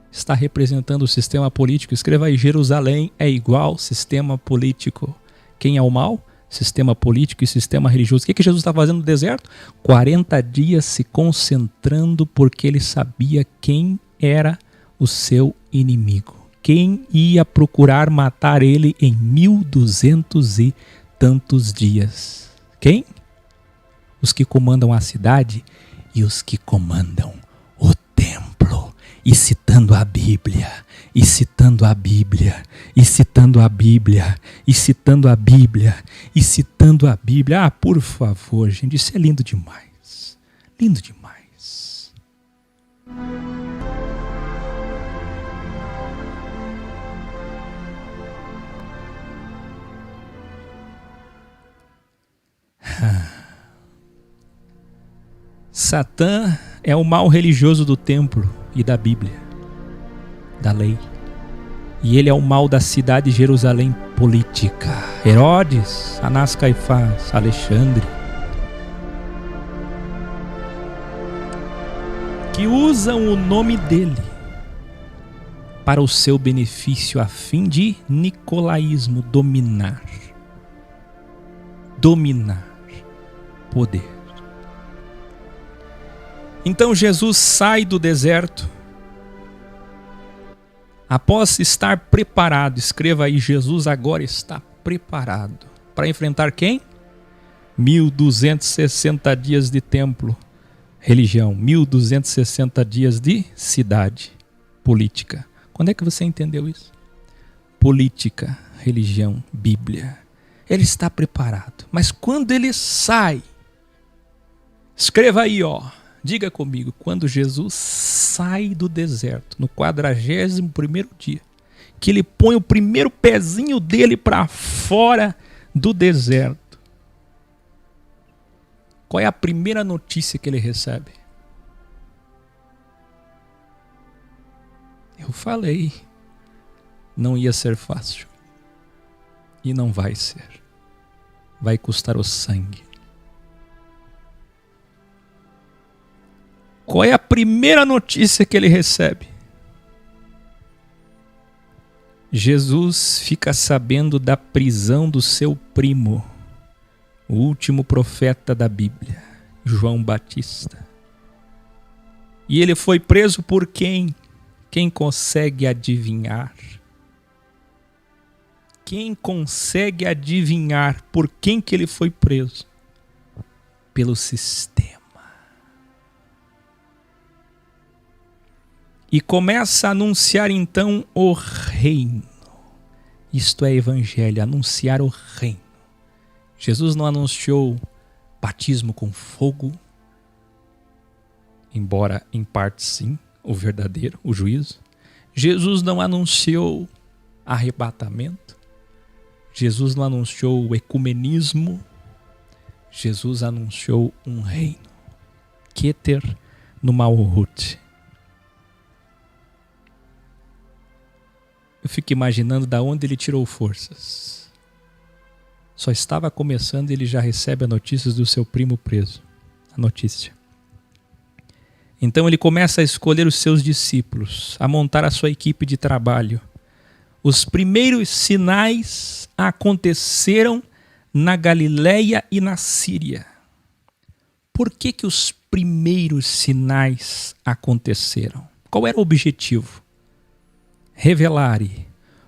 está representando o sistema político. Escreva aí, Jerusalém é igual ao sistema político. Quem é o mal? Sistema político e sistema religioso. O que Jesus está fazendo no deserto? 40 dias se concentrando, porque ele sabia quem era o seu inimigo. Quem ia procurar matar ele em 1200 e tantos dias. Quem? Os que comandam a cidade e os que comandam o templo. e citando a Bíblia, e citando a Bíblia, e citando a Bíblia, e citando a Bíblia, e citando a Bíblia. Ah, por favor, gente, isso é lindo demais. Lindo demais. Satã é o mal religioso do templo e da Bíblia, da lei. E ele é o mal da cidade de Jerusalém política. Herodes, Anás, Caifás, Alexandre, que usam o nome dele para o seu benefício a fim de nicolaísmo, dominar poder. Então Jesus sai do deserto após estar preparado. Escreva aí, Jesus agora está preparado para enfrentar quem? 1260 dias de templo, religião, 1260 dias de cidade, política. Quando é que você entendeu isso? Política, religião, Bíblia. Ele está preparado. Mas quando ele sai, escreva aí, diga comigo, quando Jesus sai do deserto, no 41º dia, que ele põe o primeiro pezinho dele para fora do deserto, qual é a primeira notícia que ele recebe? Eu falei, não ia ser fácil. E não vai ser. Vai custar o sangue. Qual é a primeira notícia que ele recebe? Jesus fica sabendo da prisão do seu primo, o último profeta da Bíblia, João Batista. E ele foi preso por quem? Quem consegue adivinhar? Quem consegue adivinhar por quem que ele foi preso? Pelo sistema. E começa a anunciar então o reino. Isto é evangelho, anunciar o reino. Jesus não anunciou batismo com fogo, embora em parte sim, o verdadeiro, o juízo. Jesus não anunciou arrebatamento. Jesus não anunciou o ecumenismo. Jesus anunciou um reino. Keter no Malhut. Eu fico imaginando da onde ele tirou forças. Só estava começando e ele já recebe a notícia do seu primo preso. A notícia. Então ele começa a escolher os seus discípulos, a montar a sua equipe de trabalho. Os primeiros sinais aconteceram na Galileia e na Síria. Por que que os primeiros sinais aconteceram? Qual era o objetivo? Revelare.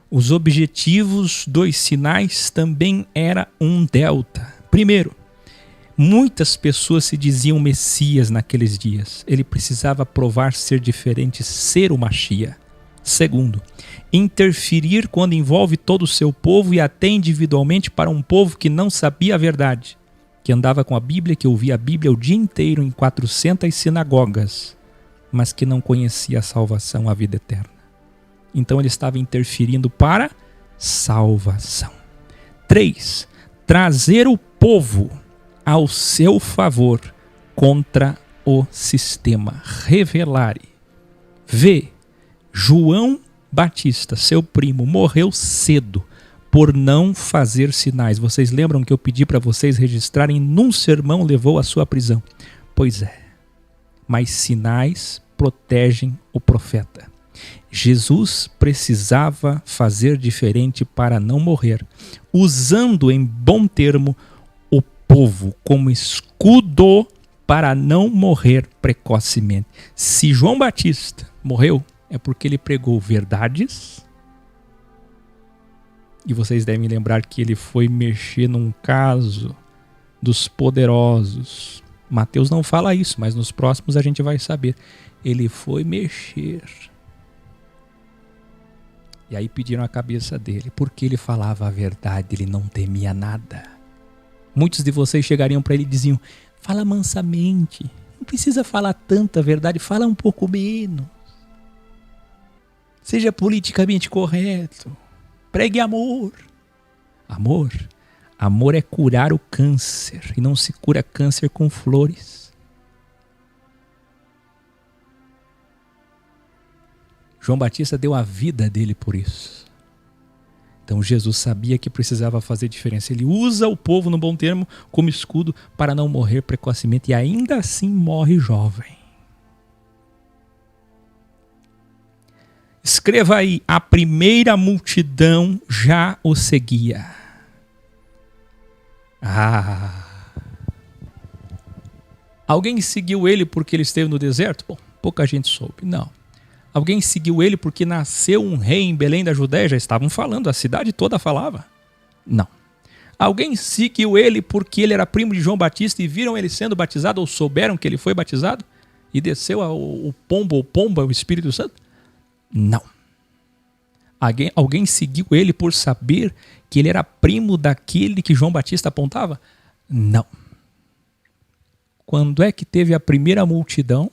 Os objetivos dos sinais também era um delta. Primeiro, muitas pessoas se diziam Messias naqueles dias. Ele precisava provar ser diferente, ser o Machia. Segundo, interferir quando envolve todo o seu povo e até individualmente para um povo que não sabia a verdade, que andava com a Bíblia, que ouvia a Bíblia o dia inteiro em 400 sinagogas, mas que não conhecia a salvação, a vida eterna. Então ele estava interferindo para salvação. 3. Trazer o povo ao seu favor contra o sistema. Revelare. V. João Batista, seu primo, morreu cedo por não fazer sinais. Vocês lembram que eu pedi para vocês registrarem num sermão levou à sua prisão? Pois é. Mas sinais protegem o profeta. Jesus precisava fazer diferente para não morrer, usando em bom termo o povo como escudo para não morrer precocemente. Se João Batista morreu, é porque ele pregou verdades. E vocês devem lembrar que ele foi mexer num caso dos poderosos, Mateus não fala isso, mas nos próximos a gente vai saber. Ele foi mexer. E aí pediram a cabeça dele, porque ele falava a verdade, ele não temia nada. Muitos de vocês chegariam para ele e diziam, fala mansamente, não precisa falar tanta verdade, fala um pouco menos. Seja politicamente correto, pregue amor. Amor é curar o câncer, e não se cura câncer com flores. João Batista deu a vida dele por isso. Então Jesus sabia que precisava fazer diferença. Ele usa o povo, no bom termo, como escudo para não morrer precocemente e ainda assim morre jovem. Escreva aí, a primeira multidão já o seguia. Alguém seguiu ele porque ele esteve no deserto? Bom, pouca gente soube, não. Alguém seguiu ele porque nasceu um rei em Belém da Judéia? Já estavam falando, a cidade toda falava. Não. Alguém seguiu ele porque ele era primo de João Batista e viram ele sendo batizado ou souberam que ele foi batizado? E desceu o pombo ou pomba, o Espírito Santo? Não. Alguém seguiu ele por saber que ele era primo daquele que João Batista apontava? Não. Quando é que teve a primeira multidão?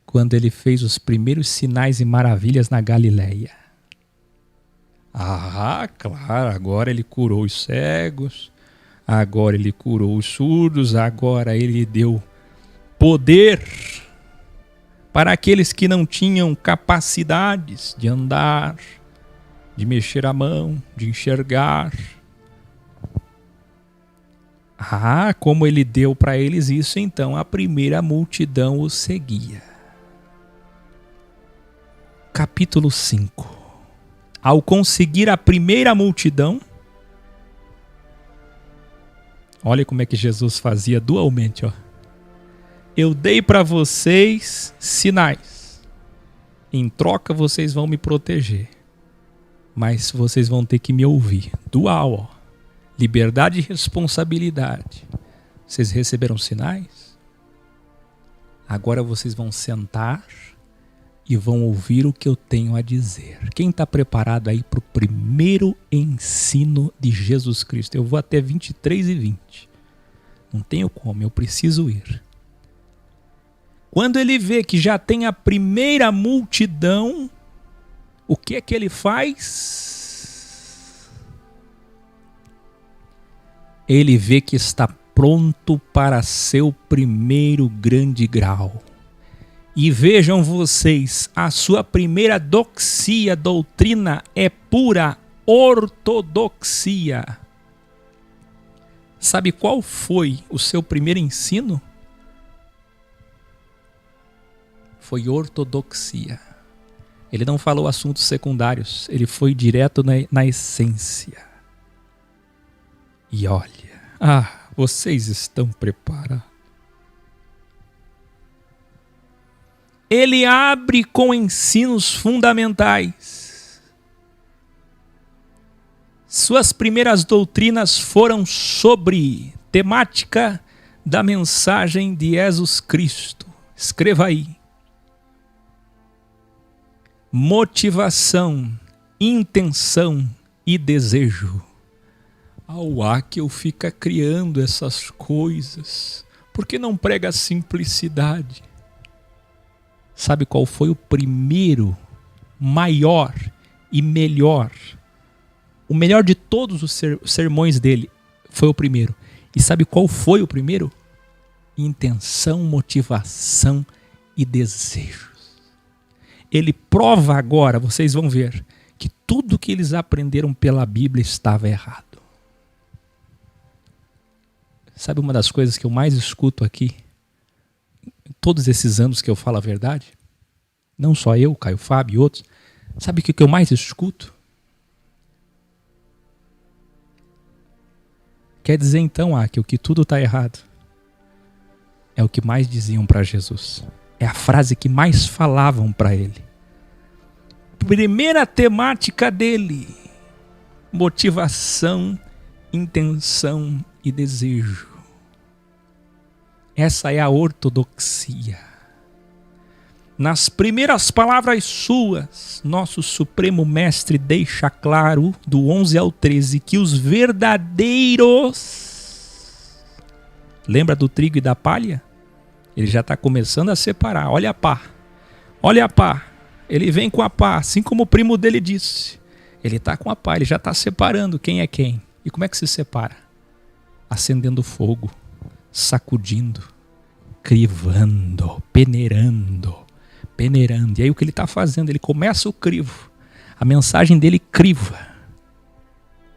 Quando ele fez os primeiros sinais e maravilhas na Galileia. Claro, agora ele curou os cegos, agora ele curou os surdos, agora ele deu poder para aqueles que não tinham capacidades de andar, de mexer a mão, de enxergar. Como ele deu para eles isso, então a primeira multidão o seguia. Capítulo 5. Ao conseguir a primeira multidão, olha como é que Jesus fazia dualmente, Eu dei para vocês sinais. Em troca vocês vão me proteger. Mas vocês vão ter que me ouvir. Dual, liberdade e responsabilidade. Vocês receberam sinais? Agora vocês vão sentar e vão ouvir o que eu tenho a dizer. Quem está preparado aí para o primeiro ensino de Jesus Cristo? Eu vou até 23 e 20. Não tenho como, eu preciso ir. Quando ele vê que já tem a primeira multidão, o que é que ele faz? Ele vê que está pronto para seu primeiro grande grau. E vejam vocês, a sua primeira doxia, doutrina, é pura ortodoxia. Sabe qual foi o seu primeiro ensino? Foi ortodoxia. Ele não falou assuntos secundários, ele foi direto na essência. E olha, vocês estão preparados? Ele abre com ensinos fundamentais. Suas primeiras doutrinas foram sobre temática da mensagem de Jesus Cristo. Escreva aí. Motivação, intenção e desejo. Que eu fica criando essas coisas. Por que não prega a simplicidade? Sabe qual foi o primeiro, maior e melhor? O melhor de todos os sermões dele foi o primeiro. E sabe qual foi o primeiro? Intenção, motivação e desejos. Ele prova agora, vocês vão ver, que tudo que eles aprenderam pela Bíblia estava errado. Sabe uma das coisas que eu mais escuto aqui? Todos esses anos que eu falo a verdade, não só eu, Caio Fábio e outros, sabe o que eu mais escuto? Quer dizer então, que tudo está errado. É o que mais diziam para Jesus. É a frase que mais falavam para ele. Primeira temática dele: motivação, intenção e desejo. Essa é a ortodoxia. Nas primeiras palavras suas, nosso Supremo Mestre deixa claro, do 11 ao 13, que os verdadeiros... Lembra do trigo e da palha? Ele já está começando a separar. Olha a pá. Olha a pá. Ele vem com a pá, assim como o primo dele disse. Ele está com a pá, ele já está separando quem é quem. E como é que se separa? Acendendo fogo, sacudindo, crivando, peneirando. E aí o que ele está fazendo? Ele começa o crivo. A mensagem dele criva.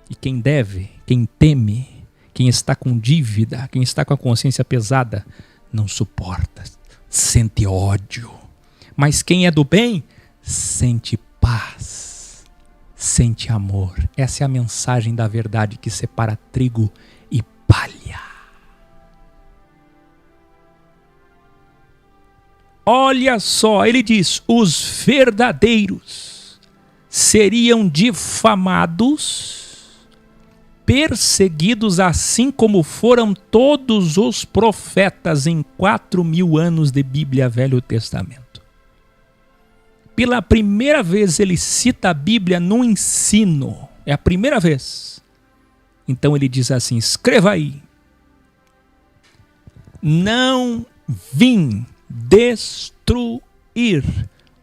E quem deve, quem teme, quem está com dívida, quem está com a consciência pesada, não suporta, sente ódio. Mas quem é do bem, sente paz, sente amor. Essa é a mensagem da verdade que separa trigo e palha. Olha só, ele diz, os verdadeiros seriam difamados, perseguidos, assim como foram todos os profetas em 4.000 anos de Bíblia, Velho Testamento. Pela primeira vez ele cita a Bíblia no ensino, é a primeira vez. Então ele diz assim, escreva aí, não vim destruir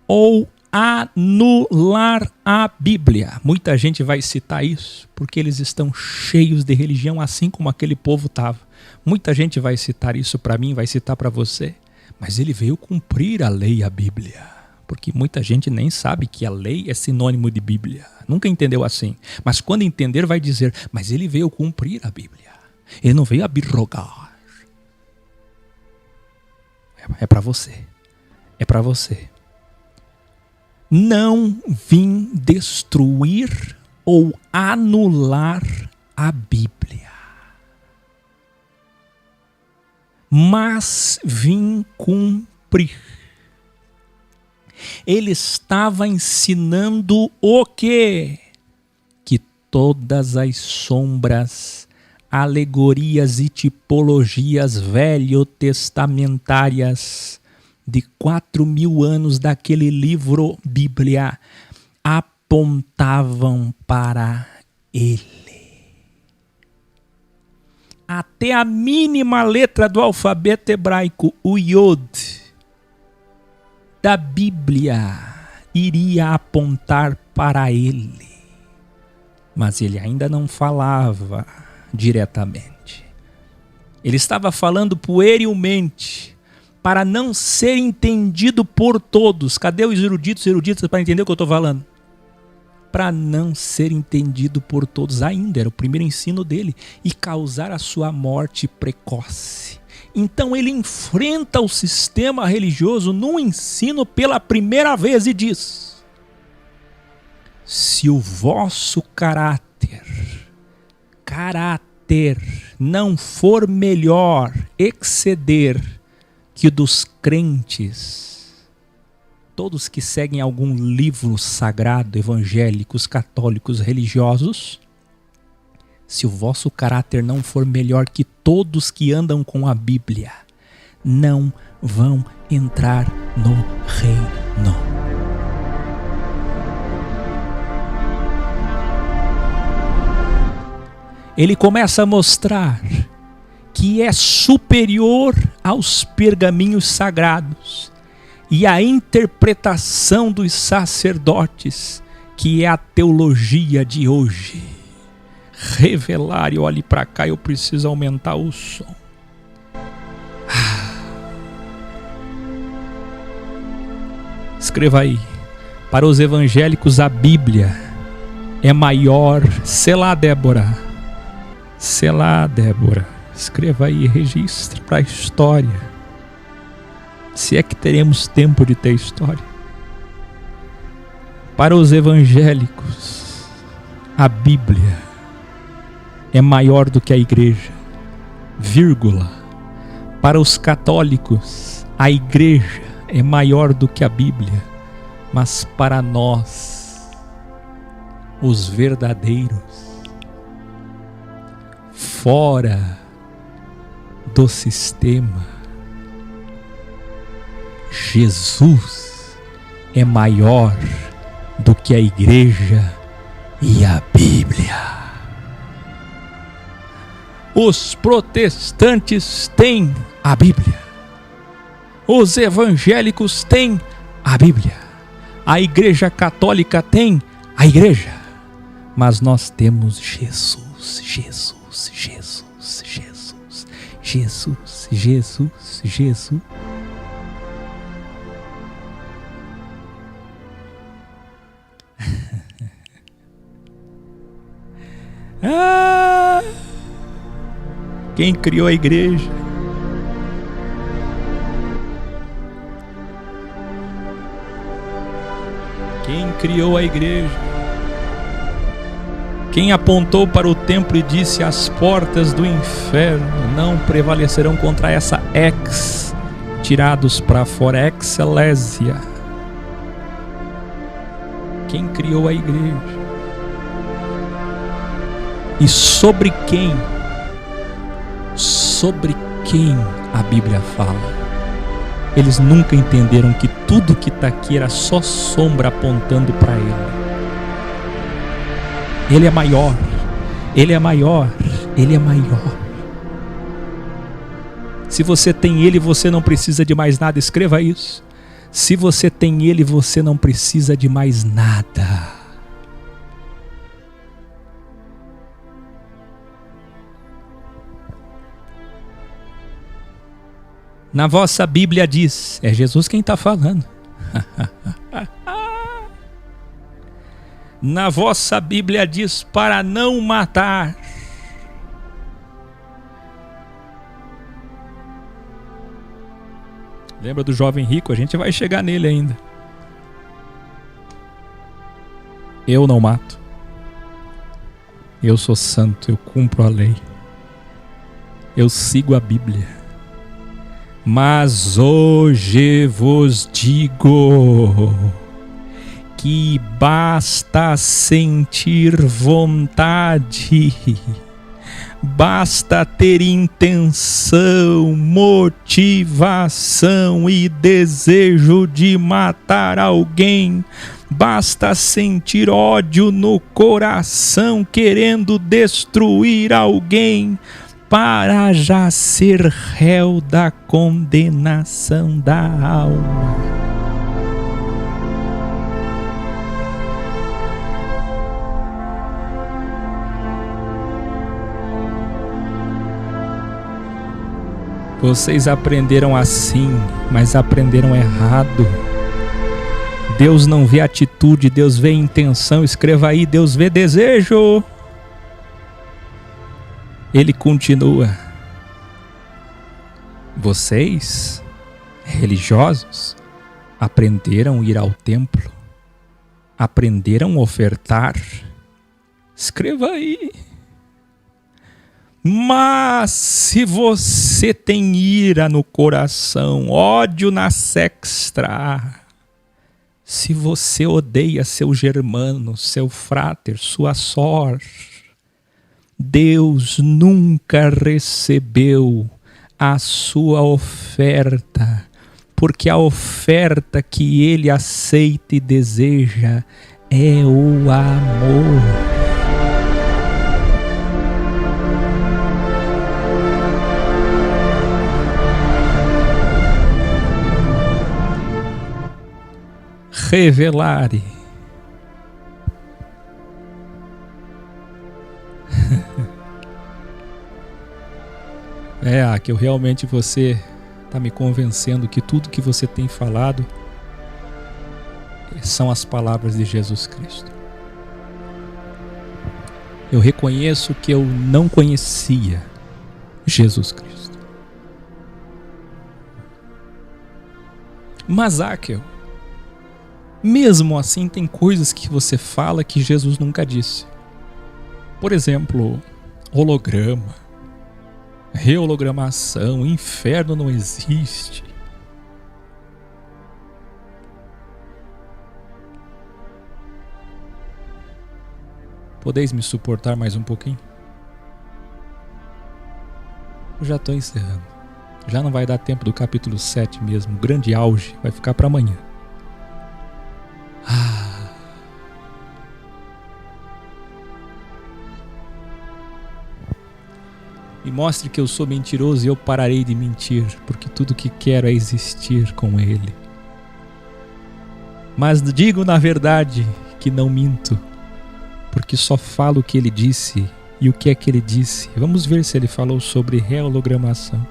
ou anular a Bíblia. Muita gente vai citar isso porque eles estão cheios de religião, assim como aquele povo estava. Muita gente vai citar isso para mim, vai citar para você. Mas ele veio cumprir a lei, a Bíblia. Porque muita gente nem sabe que a lei é sinônimo de Bíblia. Nunca entendeu assim. Mas quando entender vai dizer, mas ele veio cumprir a Bíblia. Ele não veio abrogar. É para você. É para você. Não vim destruir ou anular a Bíblia, mas vim cumprir. Ele estava ensinando o quê? Que todas as sombras, alegorias e tipologias velho-testamentárias de 4.000 anos daquele livro Bíblia apontavam para ele. Até a mínima letra do alfabeto hebraico, o Yod, da Bíblia, iria apontar para ele. Mas ele ainda não falava diretamente. Ele estava falando puerilmente, para não ser entendido por todos. Cadê os eruditos para entender o que eu estou falando? Para não ser entendido por todos ainda, era o primeiro ensino dele, e causar a sua morte precoce. Então ele enfrenta o sistema religioso no ensino pela primeira vez e diz: se o vosso caráter não for melhor, exceder que o dos crentes, todos que seguem algum livro sagrado, evangélicos, católicos, religiosos, se o vosso caráter não for melhor que todos que andam com a Bíblia, não vão entrar no reino. Ele começa a mostrar que é superior aos pergaminhos sagrados e à interpretação dos sacerdotes, que é a teologia de hoje. Revelar, e olhe para cá, eu preciso aumentar o som. Escreva aí, para os evangélicos a Bíblia é maior. Selá, Débora. Selá, Débora. Escreva aí, registre para a história. Se é que teremos tempo de ter história. Para os evangélicos, a Bíblia é maior do que a igreja, vírgula. Para os católicos, a igreja é maior do que a Bíblia. Mas para nós, os verdadeiros, fora do sistema, Jesus é maior do que a igreja e a Bíblia. Os protestantes têm a Bíblia. Os evangélicos têm a Bíblia. A igreja católica tem a igreja. Mas nós temos Jesus, Jesus, Jesus, Jesus, Jesus, Jesus, Jesus. Quem criou a igreja? Quem criou a igreja? Quem apontou para o templo e disse: as portas do inferno não prevalecerão contra essa tirados para fora, excelésia. Quem criou a igreja? E sobre quem a Bíblia fala? Eles nunca entenderam que tudo que está aqui era só sombra apontando para Ele. Ele é maior, Ele é maior, Ele é maior. Se você tem Ele, você não precisa de mais nada. Escreva isso. Se você tem Ele, você não precisa de mais nada. Na vossa Bíblia diz, é Jesus quem está falando. Na vossa Bíblia diz para não matar. Lembra do jovem rico? A gente vai chegar nele ainda. Eu não mato. Eu sou santo, eu cumpro a lei. Eu sigo a Bíblia. Mas hoje vos digo que basta sentir vontade, basta ter intenção, motivação e desejo de matar alguém, basta sentir ódio no coração, querendo destruir alguém, para já ser réu da condenação da alma. Vocês aprenderam assim, mas aprenderam errado. Deus não vê atitude, Deus vê intenção. Escreva aí, Deus vê desejo. Ele continua: vocês, religiosos, aprenderam a ir ao templo, aprenderam a ofertar. Escreva aí. Mas se você tem ira no coração, ódio na sextra, se você odeia seu germano, seu fráter, sua sor, Deus nunca recebeu a sua oferta, porque a oferta que Ele aceita e deseja é o amor. Revelare. Que eu realmente você está me convencendo que tudo que você tem falado são as palavras de Jesus Cristo. Eu reconheço que eu não conhecia Jesus Cristo. Mas Áquel, mesmo assim tem coisas que você fala que Jesus nunca disse. Por exemplo, holograma, rehologramação, inferno não existe. Podeis me suportar mais um pouquinho? Eu já estou encerrando. Já não vai dar tempo do capítulo 7 mesmo. O grande auge vai ficar para amanhã. Me mostre que eu sou mentiroso e eu pararei de mentir, porque tudo que quero é existir com Ele. Mas digo na verdade que não minto, porque só falo o que Ele disse. E o que é que Ele disse? Vamos ver se Ele falou sobre rehologramação.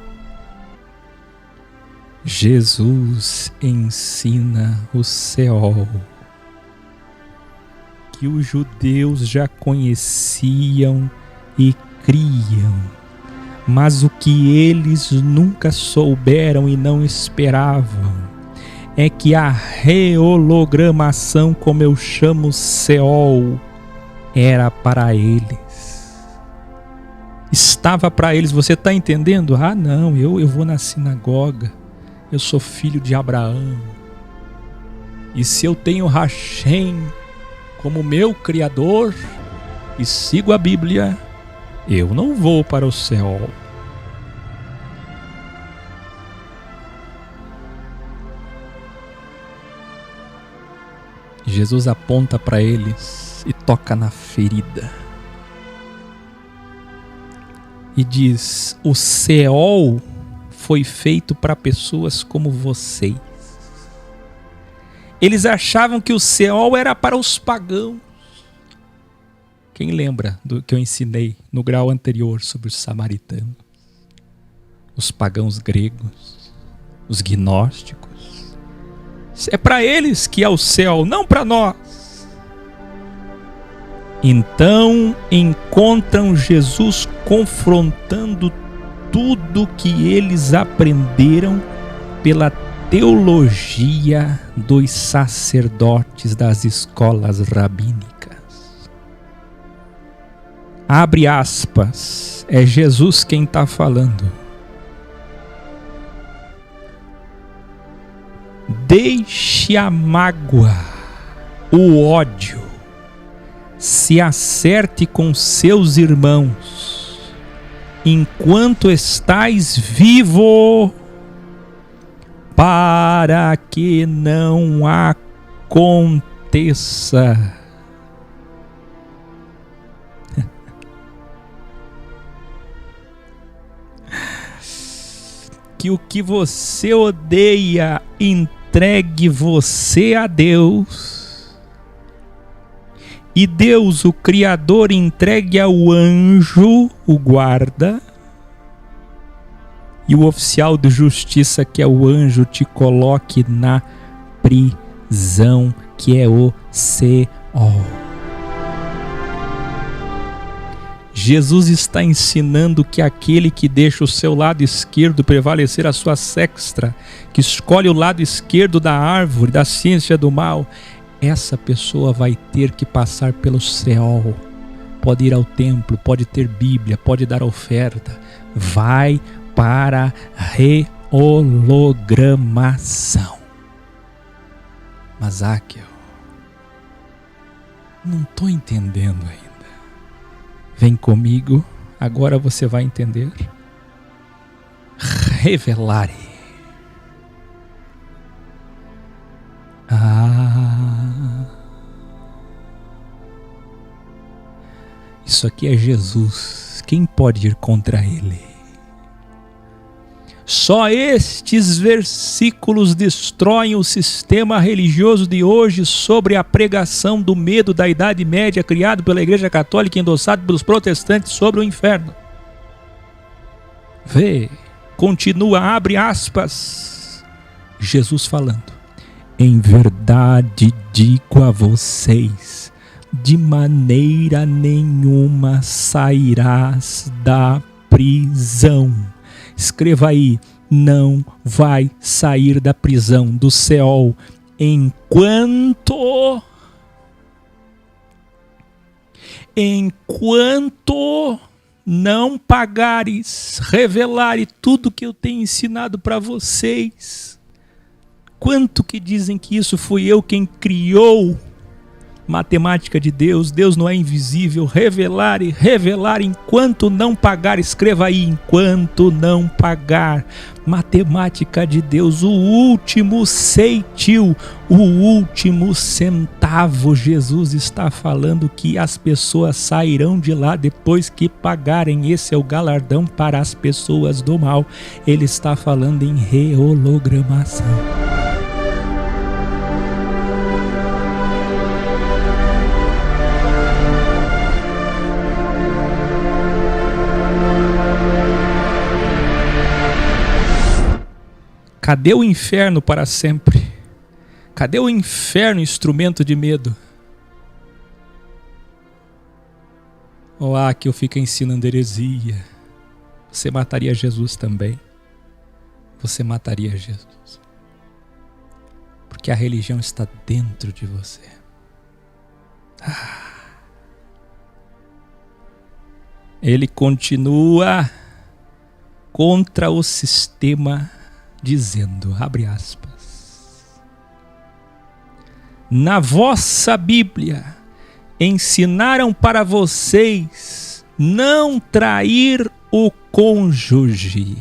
Jesus ensina o Seol, que os judeus já conheciam e criam, mas o que eles nunca souberam e não esperavam é que a rehologramação, como eu chamo Seol, era para eles. Estava para eles. Você está entendendo? Ah, não, eu vou na sinagoga. Eu sou filho de Abraão. E se eu tenho Hashem como meu criador e sigo a Bíblia, eu não vou para o céu. Jesus aponta para eles e toca na ferida. E diz: o Seol foi feito para pessoas como vocês. Eles achavam que o Seol era para os pagãos. Quem lembra do que eu ensinei no grau anterior sobre os samaritanos? Os pagãos gregos, os gnósticos. É para eles que é o céu, não para nós. Então encontram Jesus confrontando tudo que eles aprenderam pela teologia dos sacerdotes das escolas rabínicas. Abre aspas, é Jesus quem está falando. Deixe a mágoa, o ódio, se acerte com seus irmãos, enquanto estais vivo, para que não aconteça que o que você odeia entregue você a Deus, e Deus, o Criador, entregue ao anjo, o guarda, e o oficial de justiça, que é o anjo, te coloque na prisão, que é o Seol. Jesus está ensinando que aquele que deixa o seu lado esquerdo prevalecer a sua sexta, que escolhe o lado esquerdo da árvore, da ciência do mal, essa pessoa vai ter que passar pelo Seol. Pode ir ao templo, pode ter Bíblia, pode dar oferta, vai para rehologramação. Mas Áquel, não estou entendendo ainda. Vem comigo, agora você vai entender. Revelare. Isso aqui é Jesus. Quem pode ir contra ele? Só estes versículos destroem o sistema religioso de hoje sobre a pregação do medo da Idade Média criado pela Igreja Católica e endossado pelos protestantes sobre o inferno. Vê, continua, abre aspas, Jesus falando: em verdade digo a vocês, de maneira nenhuma sairás da prisão. Escreva aí, não vai sair da prisão, do Seol, enquanto não pagares, revelare tudo que eu tenho ensinado para vocês. Quanto que dizem que isso fui eu quem criou Matemática de Deus, Deus não é invisível. Revelar e revelar enquanto não pagar. Escreva aí, enquanto não pagar. Matemática de Deus, o último ceitil, o último centavo. Jesus está falando que as pessoas sairão de lá depois que pagarem. Esse é o galardão para as pessoas do mal. Ele está falando em rehologramação. Cadê o inferno para sempre? Cadê o inferno, instrumento de medo? Que eu fico ensinando heresia. Você mataria Jesus também. Você mataria Jesus. Porque a religião está dentro de você. Ele continua contra o sistema, dizendo, abre aspas, na vossa Bíblia ensinaram para vocês não trair o cônjuge,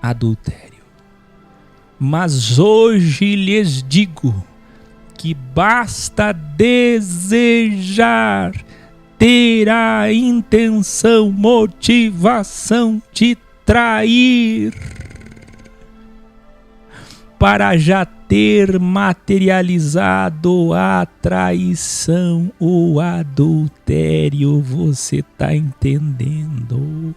adultério. Mas hoje lhes digo que basta desejar, ter a intenção, motivação de trair, para já ter materializado a traição, o adultério. Você está entendendo?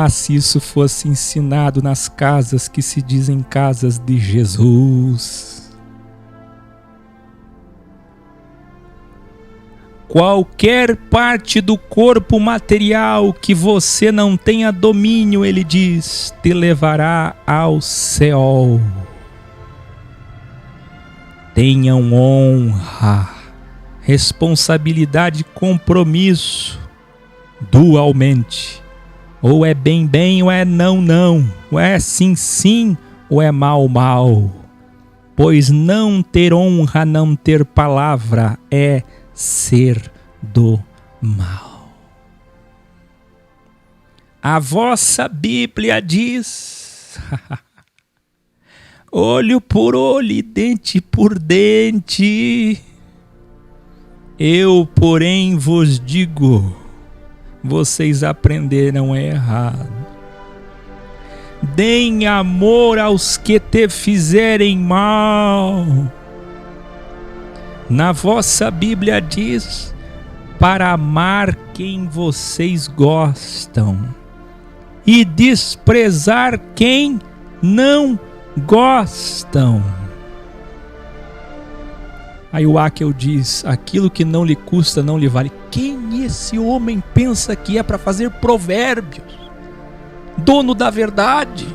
Se isso fosse ensinado nas casas que se dizem casas de Jesus. Qualquer parte do corpo material que você não tenha domínio, ele diz, te levará ao Seol. Tenham honra, responsabilidade e compromisso dualmente. Ou é bem, bem, ou é não, não. Ou é sim, sim, ou é mal, mal. Pois não ter honra, não ter palavra, é ser do mal. A vossa Bíblia diz, olho por olho e dente por dente. Eu, porém, vos digo, vocês aprenderam errado. Deem amor aos que te fizerem mal. Na vossa Bíblia diz, para amar quem vocês gostam e desprezar quem não gostam. Aí o Akel diz, aquilo que não lhe custa não lhe vale. Quem esse homem pensa que é para fazer provérbios? Dono da verdade,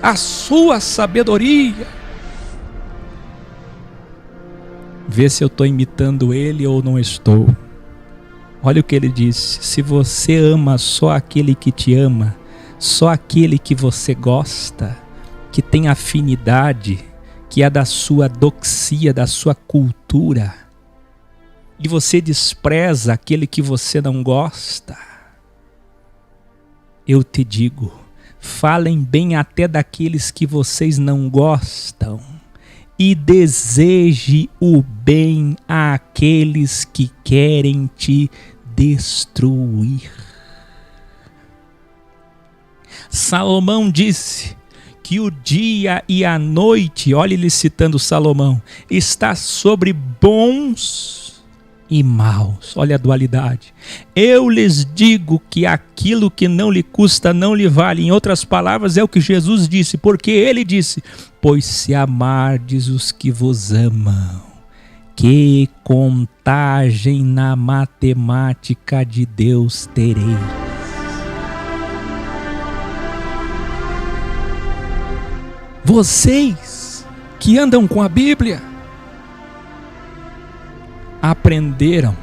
a sua sabedoria. Vê se eu estou imitando ele ou não estou. Olha o que ele disse, se você ama só aquele que te ama, só aquele que você gosta, que tem afinidade, que é da sua doxia, da sua cultura, e você despreza aquele que você não gosta, eu te digo, falem bem até daqueles que vocês não gostam, e deseje o bem àqueles que querem te destruir. Salomão disse que o dia e a noite, olha ele citando Salomão, está sobre bons e maus. Olha a dualidade. Eu lhes digo que aquilo que não lhe custa não lhe vale. Em outras palavras, é o que Jesus disse, porque ele disse, pois se amardes os que vos amam, que contagem na matemática de Deus tereis. Vocês que andam com a Bíblia, aprenderam.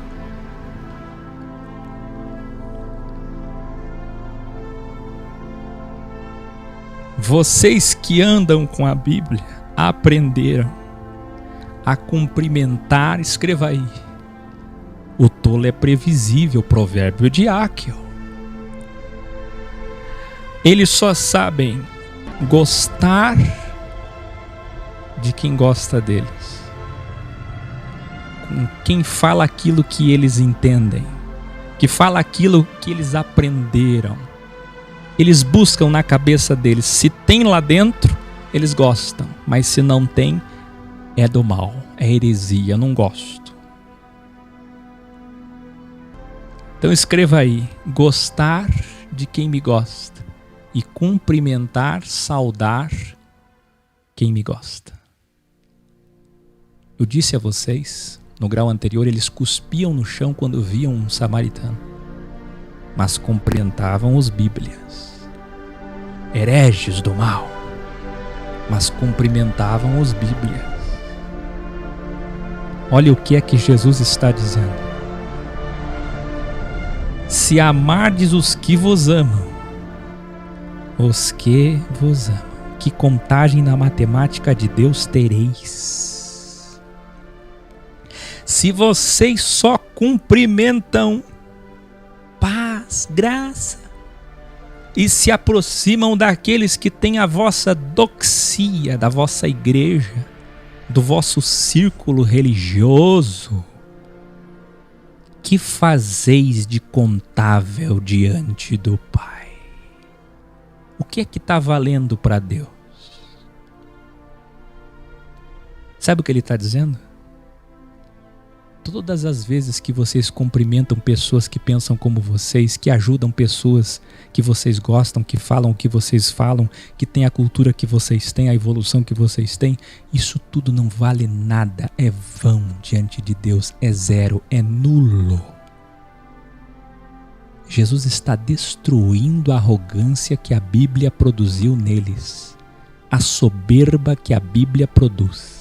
Vocês que andam com a Bíblia aprenderam a cumprimentar, escreva aí. O tolo é previsível, provérbio de Áquil. Eles só sabem gostar de quem gosta deles, com quem fala aquilo que eles entendem, que fala aquilo que eles aprenderam. Eles buscam na cabeça deles. Se tem lá dentro, eles gostam. Mas se não tem, é do mal, é heresia, eu não gosto. Então escreva aí, gostar de quem me gosta e cumprimentar, saudar quem me gosta. Eu disse a vocês, no grau anterior, eles cuspiam no chão quando viam um samaritano, mas cumprimentavam os bíblias. Hereges do mal, mas cumprimentavam os bíblias. Olha o que é que Jesus está dizendo. Se amardes os que vos amam, que contagem na matemática de Deus tereis? Se vocês só cumprimentam paz, graça, e se aproximam daqueles que têm a vossa doxia, da vossa igreja, do vosso círculo religioso, que fazeis de contável diante do Pai? O que é que está valendo para Deus? Sabe o que ele está dizendo? Todas as vezes que vocês cumprimentam pessoas que pensam como vocês, que ajudam pessoas que vocês gostam, que falam o que vocês falam, que têm a cultura que vocês têm, a evolução que vocês têm, isso tudo não vale nada, é vão diante de Deus, é zero, é nulo. Jesus está destruindo a arrogância que a Bíblia produziu neles, a soberba que a Bíblia produz.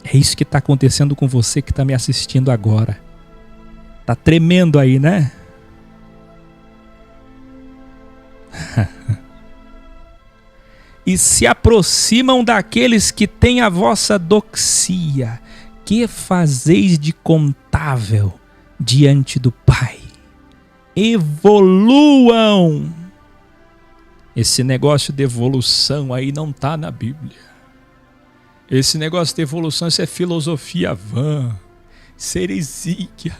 É isso que está acontecendo com você que está me assistindo agora. Está tremendo aí, né? E se aproximam daqueles que têm a vossa doxia. Que fazeis de contável diante do Pai? Evoluam. Esse negócio de evolução aí não está na Bíblia. Esse negócio de evolução, isso é filosofia vã, isso é heresia.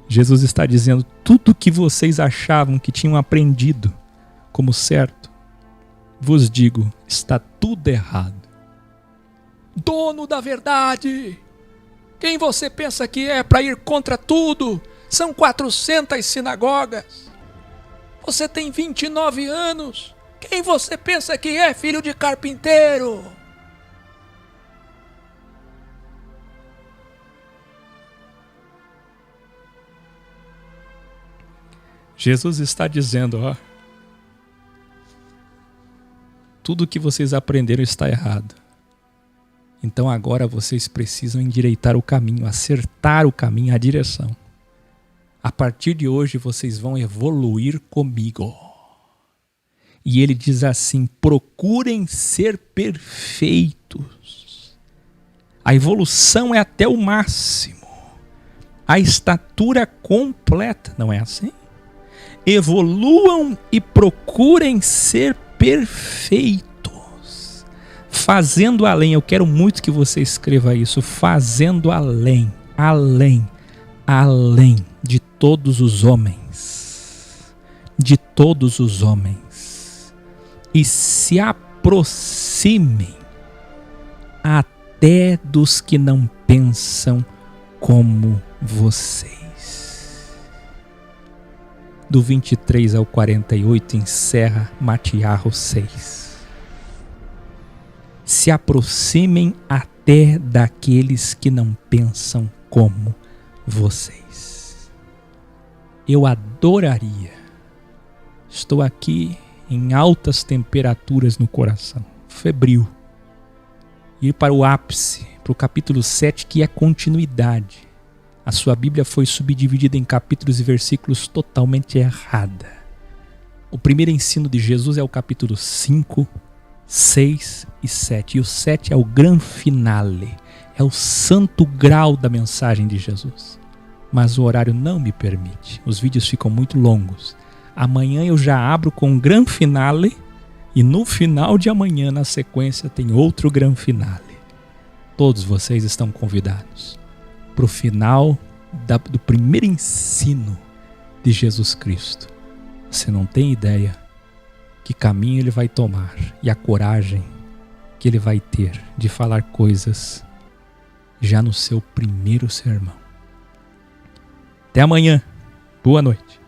Jesus está dizendo, tudo que vocês achavam que tinham aprendido como certo, vos digo, está tudo errado. Dono da verdade, quem você pensa que é para ir contra tudo? São 400 sinagogas. Você tem 29 anos. Quem você pensa que é, filho de carpinteiro? Jesus está dizendo, ó, tudo que vocês aprenderam está errado. Então agora vocês precisam endireitar o caminho, acertar o caminho, a direção. A partir de hoje vocês vão evoluir comigo. E ele diz assim, procurem ser perfeitos. A evolução é até o máximo. A estatura completa, não é assim? Evoluam e procurem ser perfeitos. Fazendo além, eu quero muito que você escreva isso, fazendo além, além de todos os homens. De todos os homens. E se aproximem até dos que não pensam como vocês. Do 23 ao 48 encerra Matiarro 6. Se aproximem até daqueles que não pensam como vocês. Eu adoraria, estou aqui em altas temperaturas no coração, febril. Ir para o ápice, para o capítulo 7, que é continuidade. A sua Bíblia foi subdividida em capítulos e versículos totalmente errada. O primeiro ensino de Jesus é o capítulo 5, 6 e 7. E o 7 é o gran finale, é o santo grau da mensagem de Jesus. Mas o horário não me permite, os vídeos ficam muito longos. Amanhã eu já abro com o gran finale e no final de amanhã, na sequência, tem outro gran finale. Todos vocês estão convidados para o final do primeiro ensino de Jesus Cristo. Você não tem ideia que caminho ele vai tomar e a coragem que ele vai ter de falar coisas já no seu primeiro sermão. Até amanhã. Boa noite.